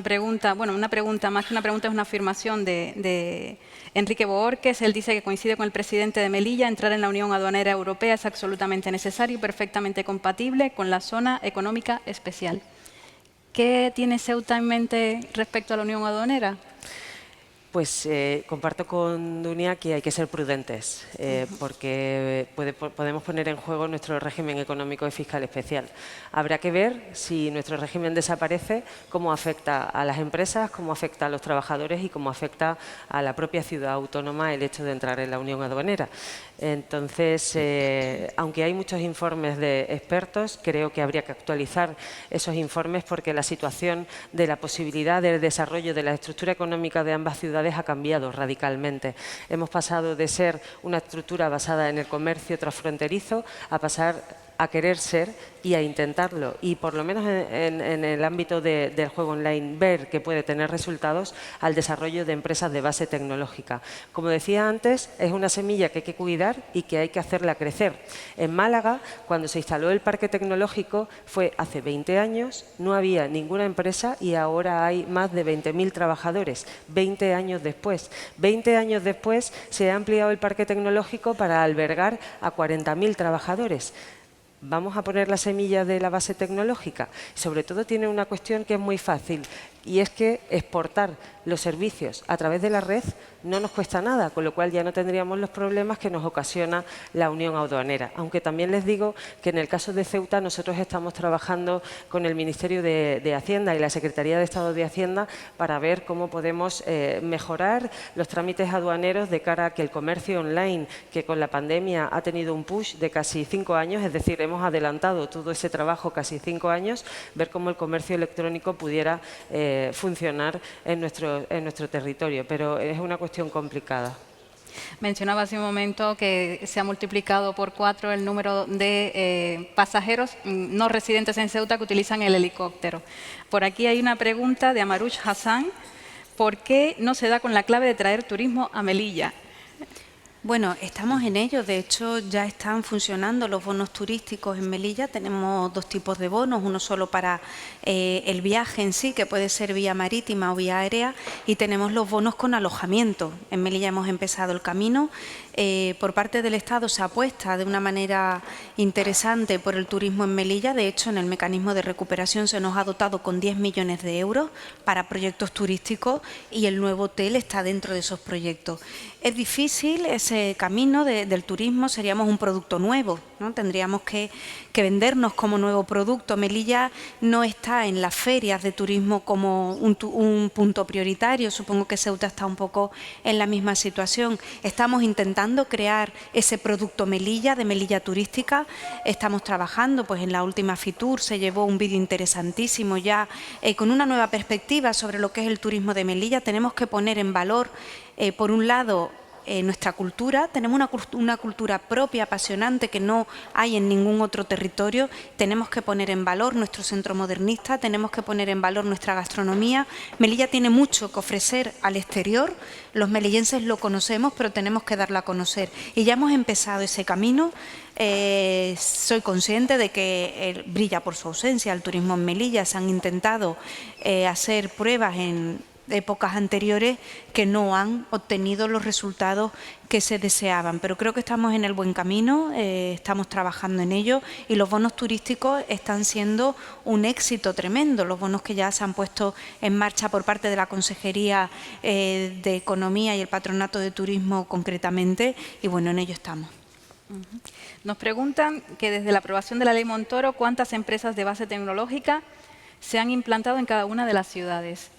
pregunta, bueno, una pregunta, más que una pregunta, es una afirmación de Enrique Bohórquez. Él dice que coincide con el presidente de Melilla, entrar en la Unión Aduanera Europea es absolutamente necesario y perfectamente compatible con la zona económica especial. ¿Qué tiene Ceuta en mente respecto a la Unión Aduanera? Pues comparto con Dunia que hay que ser prudentes porque podemos poner en juego nuestro régimen económico y fiscal especial. Habrá que ver si nuestro régimen desaparece, cómo afecta a las empresas, cómo afecta a los trabajadores y cómo afecta a la propia ciudad autónoma el hecho de entrar en la Unión Aduanera. Entonces, aunque hay muchos informes de expertos, creo que habría que actualizar esos informes porque la situación de la posibilidad del desarrollo de la estructura económica de ambas ciudades ha cambiado radicalmente. Hemos pasado de ser una estructura basada en el comercio transfronterizo a pasar a querer ser y a intentarlo. Y por lo menos en el ámbito del juego online, ver que puede tener resultados al desarrollo de empresas de base tecnológica. Como decía antes, es una semilla que hay que cuidar y que hay que hacerla crecer. En Málaga, cuando se instaló el parque tecnológico, fue hace 20 años, no había ninguna empresa y ahora hay más de 20.000 trabajadores, 20 años después. 20 años después se ha ampliado el parque tecnológico para albergar a 40.000 trabajadores. ¿Vamos a poner la semilla de la base tecnológica? Sobre todo tiene una cuestión que es muy fácil y es que exportar los servicios a través de la red no nos cuesta nada, con lo cual ya no tendríamos los problemas que nos ocasiona la unión aduanera. Aunque también les digo que en el caso de Ceuta nosotros estamos trabajando con el Ministerio de Hacienda y la Secretaría de Estado de Hacienda para ver cómo podemos mejorar los trámites aduaneros de cara a que el comercio online, que con la pandemia ha tenido un push de casi 5 años, es decir, hemos adelantado todo ese trabajo casi 5 años, ver cómo el comercio electrónico pudiera funcionar en nuestro territorio, pero es una cuestión complicada. Mencionaba hace un momento que se ha multiplicado por 4 el número de pasajeros no residentes en Ceuta que utilizan el helicóptero. Por aquí hay una pregunta de Amarush Hassan. ¿Por qué no se da con la clave de traer turismo a Melilla? Bueno, estamos en ello. De hecho, ya están funcionando los bonos turísticos en Melilla. Tenemos 2 tipos de bonos, uno solo para el viaje en sí, que puede ser vía marítima o vía aérea, y tenemos los bonos con alojamiento. En Melilla hemos empezado el camino. Por parte del Estado se apuesta de una manera interesante por el turismo en Melilla. De hecho, en el mecanismo de recuperación se nos ha dotado con 10 millones de euros para proyectos turísticos y el nuevo hotel está dentro de esos proyectos. Es difícil ese camino del turismo, seríamos un producto nuevo, ¿no? Tendríamos que vendernos como nuevo producto. Melilla no está en las ferias de turismo como un punto prioritario. Supongo que Ceuta está un poco en la misma situación. Estamos intentando crear ese producto Melilla, de Melilla turística. Estamos trabajando, pues en la última Fitur se llevó un vídeo interesantísimo ya con una nueva perspectiva sobre lo que es el turismo de Melilla. Tenemos que poner en valor, por un lado, nuestra cultura. Tenemos una cultura propia, apasionante, que no hay en ningún otro territorio. Tenemos que poner en valor nuestro centro modernista, tenemos que poner en valor nuestra gastronomía. Melilla tiene mucho que ofrecer al exterior, los melillenses lo conocemos, pero tenemos que darlo a conocer. Y ya hemos empezado ese camino. Soy consciente de que brilla por su ausencia el turismo en Melilla. Se han intentado hacer pruebas en épocas anteriores que no han obtenido los resultados que se deseaban, pero creo que estamos en el buen camino, estamos trabajando en ello y los bonos turísticos están siendo un éxito tremendo, los bonos que ya se han puesto en marcha por parte de la Consejería de Economía y el Patronato de Turismo concretamente, y bueno, en ello estamos. Nos preguntan que desde la aprobación de la Ley Montoro, ¿cuántas empresas de base tecnológica se han implantado en cada una de las ciudades?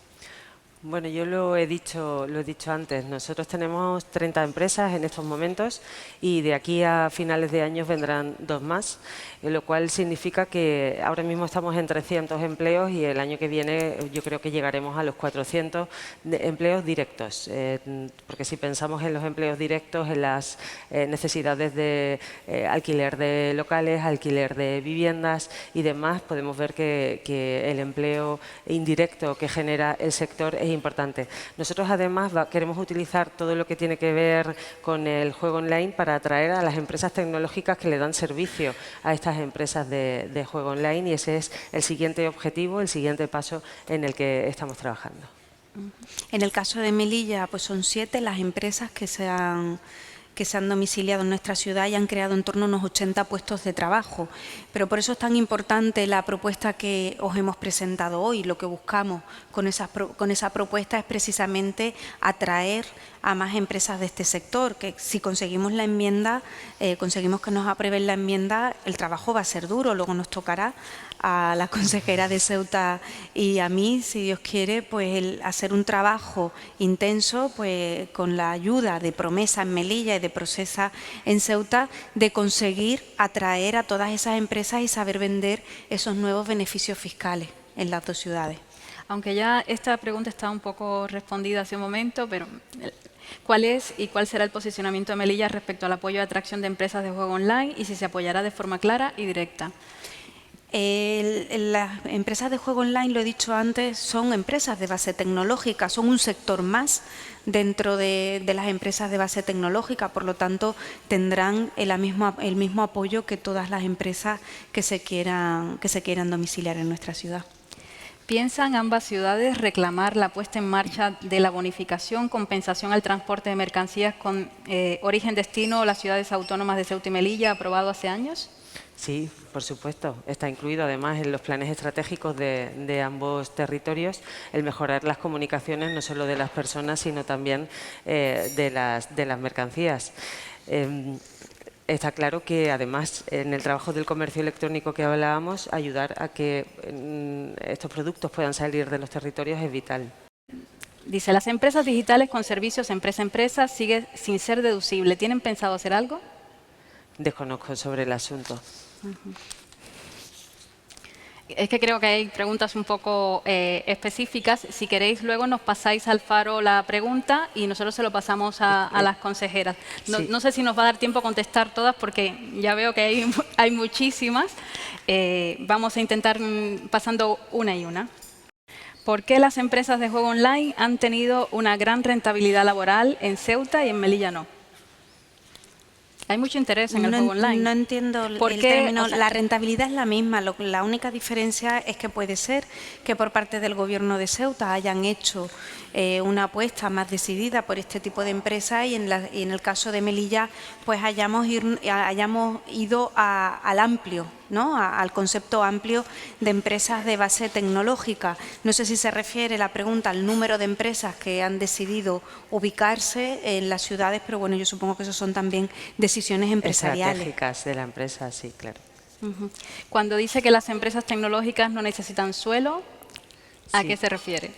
Bueno, yo lo he dicho antes. Nosotros tenemos 30 empresas en estos momentos y de aquí a finales de año vendrán 2 más, lo cual significa que ahora mismo estamos en 300 empleos y el año que viene yo creo que llegaremos a los 400 empleos directos. Porque si pensamos en los empleos directos, en las necesidades de alquiler de locales, alquiler de viviendas y demás, podemos ver que el empleo indirecto que genera el sector es importante. Nosotros además queremos utilizar todo lo que tiene que ver con el juego online para atraer a las empresas tecnológicas que le dan servicio a estas empresas de juego online, y ese es el siguiente objetivo, el siguiente paso en el que estamos trabajando. En el caso de Melilla, pues son 7 las empresas que se han domiciliado en nuestra ciudad y han creado en torno a unos 80 puestos de trabajo. Pero por eso es tan importante la propuesta que os hemos presentado hoy. Lo que buscamos con esa propuesta es precisamente atraer a más empresas de este sector, que si conseguimos la enmienda, conseguimos que nos aprueben la enmienda, el trabajo va a ser duro, luego nos tocará a la consejera de Ceuta y a mí, si Dios quiere, pues hacer un trabajo intenso, pues con la ayuda de Promesa en Melilla y de Procesa en Ceuta, de conseguir atraer a todas esas empresas y saber vender esos nuevos beneficios fiscales en las 2 ciudades. Aunque ya esta pregunta está un poco respondida hace un momento, pero ¿Cuál es y cuál será el posicionamiento de Melilla respecto al apoyo y atracción de empresas de juego online y si se apoyará de forma clara y directa? Las empresas de juego online, lo he dicho antes, son empresas de base tecnológica, son un sector más dentro de las empresas de base tecnológica, por lo tanto tendrán el mismo apoyo que todas las empresas que se quieran domiciliar en nuestra ciudad. ¿Piensan ambas ciudades reclamar la puesta en marcha de la bonificación, compensación al transporte de mercancías con origen-destino las ciudades autónomas de Ceuta y Melilla, aprobado hace años? Sí, por supuesto. Está incluido además en los planes estratégicos de ambos territorios el mejorar las comunicaciones no solo de las personas, sino también de las mercancías. Está claro que, además, en el trabajo del comercio electrónico que hablábamos, ayudar a que estos productos puedan salir de los territorios es vital. Dice, las empresas digitales con servicios empresa-empresa sigue sin ser deducible. ¿Tienen pensado hacer algo? Desconozco sobre el asunto. Es que creo que hay preguntas un poco específicas. Si queréis, luego nos pasáis al Faro la pregunta y nosotros se lo pasamos a las consejeras. No sé si nos va a dar tiempo a contestar todas porque ya veo que hay muchísimas. Vamos a intentar pasando una y una. ¿Por qué las empresas de juego online han tenido una gran rentabilidad laboral en Ceuta y en Melilla no? Hay mucho interés en el juego online. No entiendo el término. La rentabilidad es la misma. La única diferencia es que puede ser que por parte del Gobierno de Ceuta hayan hecho una apuesta más decidida por este tipo de empresas y en el caso de Melilla pues hayamos ido al amplio, ¿no? Al concepto amplio de empresas de base tecnológica. No sé si se refiere la pregunta al número de empresas que han decidido ubicarse en las ciudades, pero bueno, yo supongo que eso son también decisiones empresariales. Estratégicas de la empresa, sí, claro. Cuando dice que las empresas tecnológicas no necesitan suelo, ¿a qué se refiere?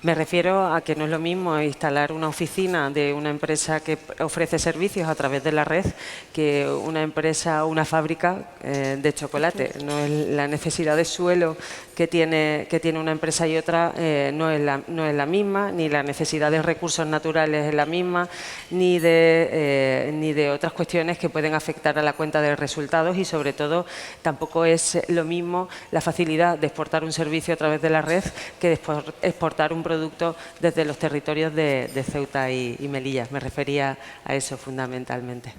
Me refiero a que no es lo mismo instalar una oficina de una empresa que ofrece servicios a través de la red que una empresa o una fábrica de chocolate. No es la necesidad de suelo que tiene una empresa y otra no es la misma, ni la necesidad de recursos naturales es la misma, ni de otras cuestiones que pueden afectar a la cuenta de resultados y sobre todo tampoco es lo mismo la facilidad de exportar un servicio a través de la red que de exportar un producto desde los territorios de Ceuta y Melilla. Me refería a eso fundamentalmente.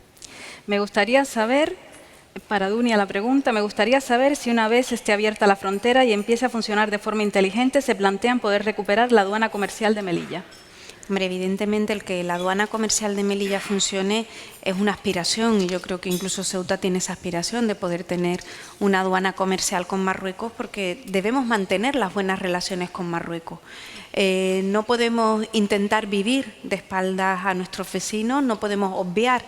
Me gustaría saber, para Dunia la pregunta, me gustaría saber si una vez esté abierta la frontera y empiece a funcionar de forma inteligente, se plantean poder recuperar la aduana comercial de Melilla. Hombre, evidentemente el que la aduana comercial de Melilla funcione es una aspiración y yo creo que incluso Ceuta tiene esa aspiración de poder tener una aduana comercial con Marruecos porque debemos mantener las buenas relaciones con Marruecos. No podemos intentar vivir de espaldas a nuestros vecinos, no podemos obviar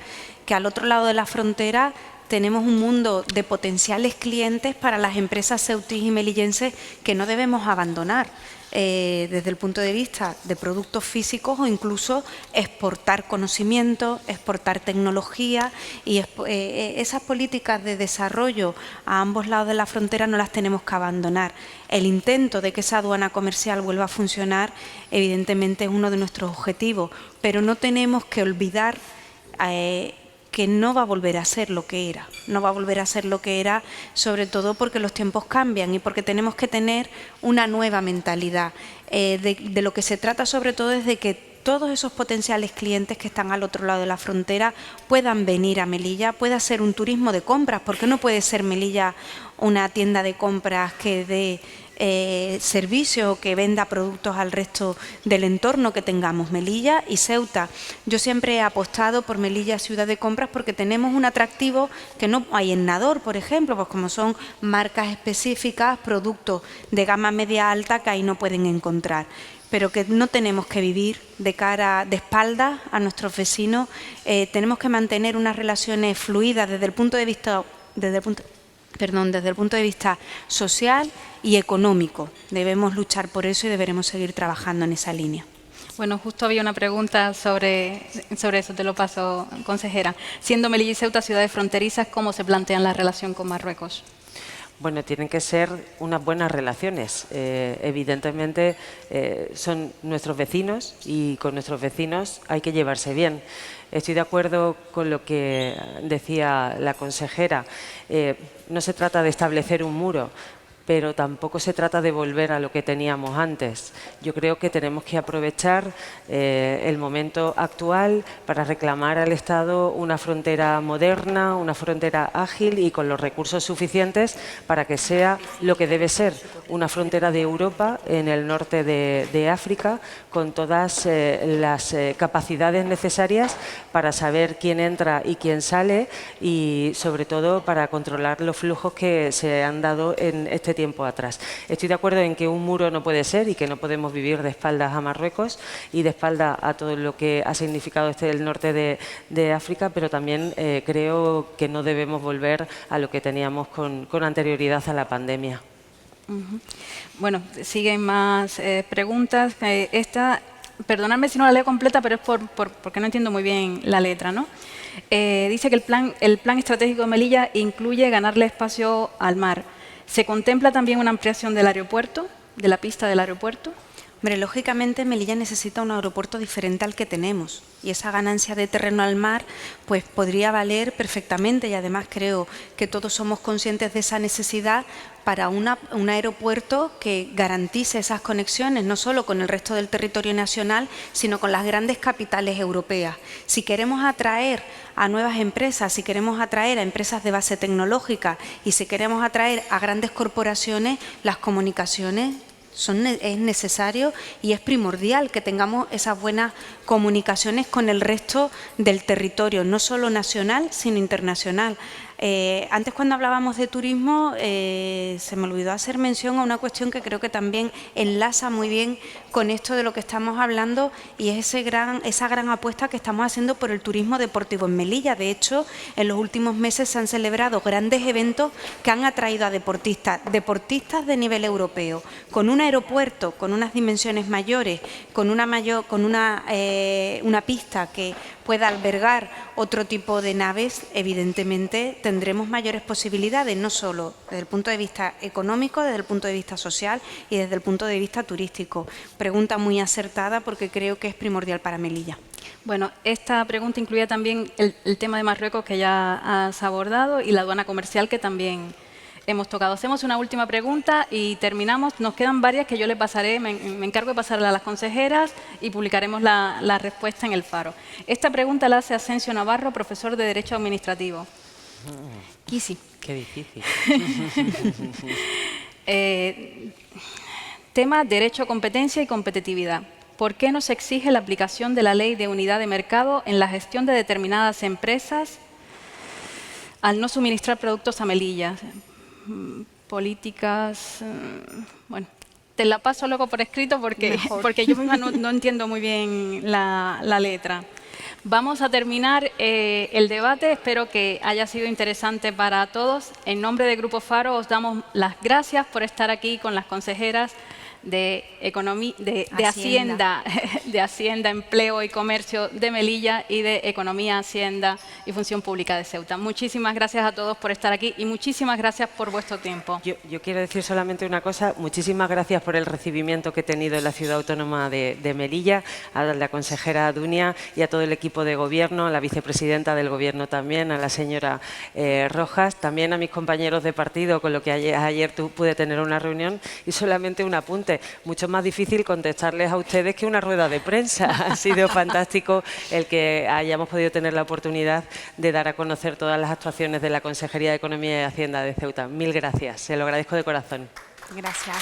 que al otro lado de la frontera tenemos un mundo de potenciales clientes para las empresas ceutíes y melillenses que no debemos abandonar. Desde el punto de vista de productos físicos o incluso exportar conocimiento, exportar tecnología y esas políticas de desarrollo a ambos lados de la frontera no las tenemos que abandonar. El intento de que esa aduana comercial vuelva a funcionar evidentemente es uno de nuestros objetivos, pero no tenemos que olvidar que no va a volver a ser lo que era. No va a volver a ser lo que era, sobre todo porque los tiempos cambian y porque tenemos que tener una nueva mentalidad. De lo que se trata sobre todo es de que todos esos potenciales clientes que están al otro lado de la frontera puedan venir a Melilla, pueda ser un turismo de compras, porque no puede ser Melilla una tienda de compras que dé servicios o que venda productos al resto del entorno que tengamos. Melilla y Ceuta. Yo siempre he apostado por Melilla ciudad de compras porque tenemos un atractivo que no hay en Nador, por ejemplo, pues como son marcas específicas, productos de gama media alta que ahí no pueden encontrar. Pero que no tenemos que vivir de espaldas a nuestros vecinos, tenemos que mantener unas relaciones fluidas desde el punto de vista social y económico. Debemos luchar por eso y deberemos seguir trabajando en esa línea. Bueno, justo había una pregunta sobre eso, te lo paso, consejera. Siendo Melilla y Ceuta ciudades fronterizas, ¿cómo se plantean la relación con Marruecos? Bueno, tienen que ser unas buenas relaciones. Evidentemente son nuestros vecinos y con nuestros vecinos hay que llevarse bien. Estoy de acuerdo con lo que decía la consejera. No se trata de establecer un muro, pero tampoco se trata de volver a lo que teníamos antes. Yo creo que tenemos que aprovechar el momento actual para reclamar al Estado una frontera moderna, una frontera ágil y con los recursos suficientes para que sea lo que debe ser, una frontera de Europa en el norte de África, con todas las capacidades necesarias para saber quién entra y quién sale y, sobre todo, para controlar los flujos que se han dado en este tiempo atrás. Estoy de acuerdo en que un muro no puede ser y que no podemos vivir de espaldas a Marruecos y de espaldas a todo lo que ha significado el norte de África, pero también creo que no debemos volver a lo que teníamos con anterioridad a la pandemia. Bueno, siguen más preguntas. Perdonadme si no la leo completa, pero es porque no entiendo muy bien la letra, ¿no? Dice que el plan estratégico de Melilla incluye ganarle espacio al mar. ¿Se contempla también una ampliación del aeropuerto, de la pista del aeropuerto? Hombre, lógicamente Melilla necesita un aeropuerto diferente al que tenemos y esa ganancia de terreno al mar pues podría valer perfectamente y además creo que todos somos conscientes de esa necesidad para un aeropuerto que garantice esas conexiones no solo con el resto del territorio nacional, sino con las grandes capitales europeas. Si queremos atraer a nuevas empresas, si queremos atraer a empresas de base tecnológica y si queremos atraer a grandes corporaciones, las comunicaciones es necesario y es primordial que tengamos esas buenas comunicaciones con el resto del territorio, no solo nacional, sino internacional. Antes, cuando hablábamos de turismo, se me olvidó hacer mención a una cuestión que creo que también enlaza muy bien con esto de lo que estamos hablando y es esa gran apuesta que estamos haciendo por el turismo deportivo en Melilla. De hecho, en los últimos meses se han celebrado grandes eventos que han atraído a deportistas de nivel europeo, con un aeropuerto, con unas dimensiones mayores, con una pista que pueda albergar otro tipo de naves. Evidentemente tendremos mayores posibilidades, no solo desde el punto de vista económico, desde el punto de vista social y desde el punto de vista turístico. Pregunta muy acertada porque creo que es primordial para Melilla. Bueno, esta pregunta incluye también el tema de Marruecos que ya has abordado y la aduana comercial que también hemos tocado. Hacemos una última pregunta y terminamos. Nos quedan varias que yo le pasaré, me encargo de pasarla a las consejeras y publicaremos la respuesta en el Faro. Esta pregunta la hace Asensio Navarro, profesor de Derecho Administrativo. Kisi. Qué difícil. Tema Derecho, Competencia y Competitividad. ¿Por qué no se exige la aplicación de la Ley de Unidad de Mercado en la gestión de determinadas empresas al no suministrar productos a Melilla? Políticas, bueno, te la paso luego por escrito porque yo misma no entiendo muy bien la letra. Vamos a terminar el debate, espero que haya sido interesante para todos. En nombre del Grupo Faro os damos las gracias por estar aquí con las consejeras de Hacienda, Empleo y Comercio de Melilla y de Economía, Hacienda y Función Pública de Ceuta. Muchísimas gracias a todos por estar aquí y muchísimas gracias por vuestro tiempo. Yo quiero decir solamente una cosa. Muchísimas gracias por el recibimiento que he tenido en la Ciudad Autónoma de Melilla, a la consejera Dunia y a todo el equipo de Gobierno, a la vicepresidenta del Gobierno también, a la señora Rojas, también a mis compañeros de partido, con lo que ayer pude tener una reunión. Y solamente un apunte. Mucho más difícil contestarles a ustedes que una rueda de prensa. Ha sido fantástico el que hayamos podido tener la oportunidad de dar a conocer todas las actuaciones de la Consejería de Economía y Hacienda de Ceuta. Mil gracias, se lo agradezco de corazón. Gracias.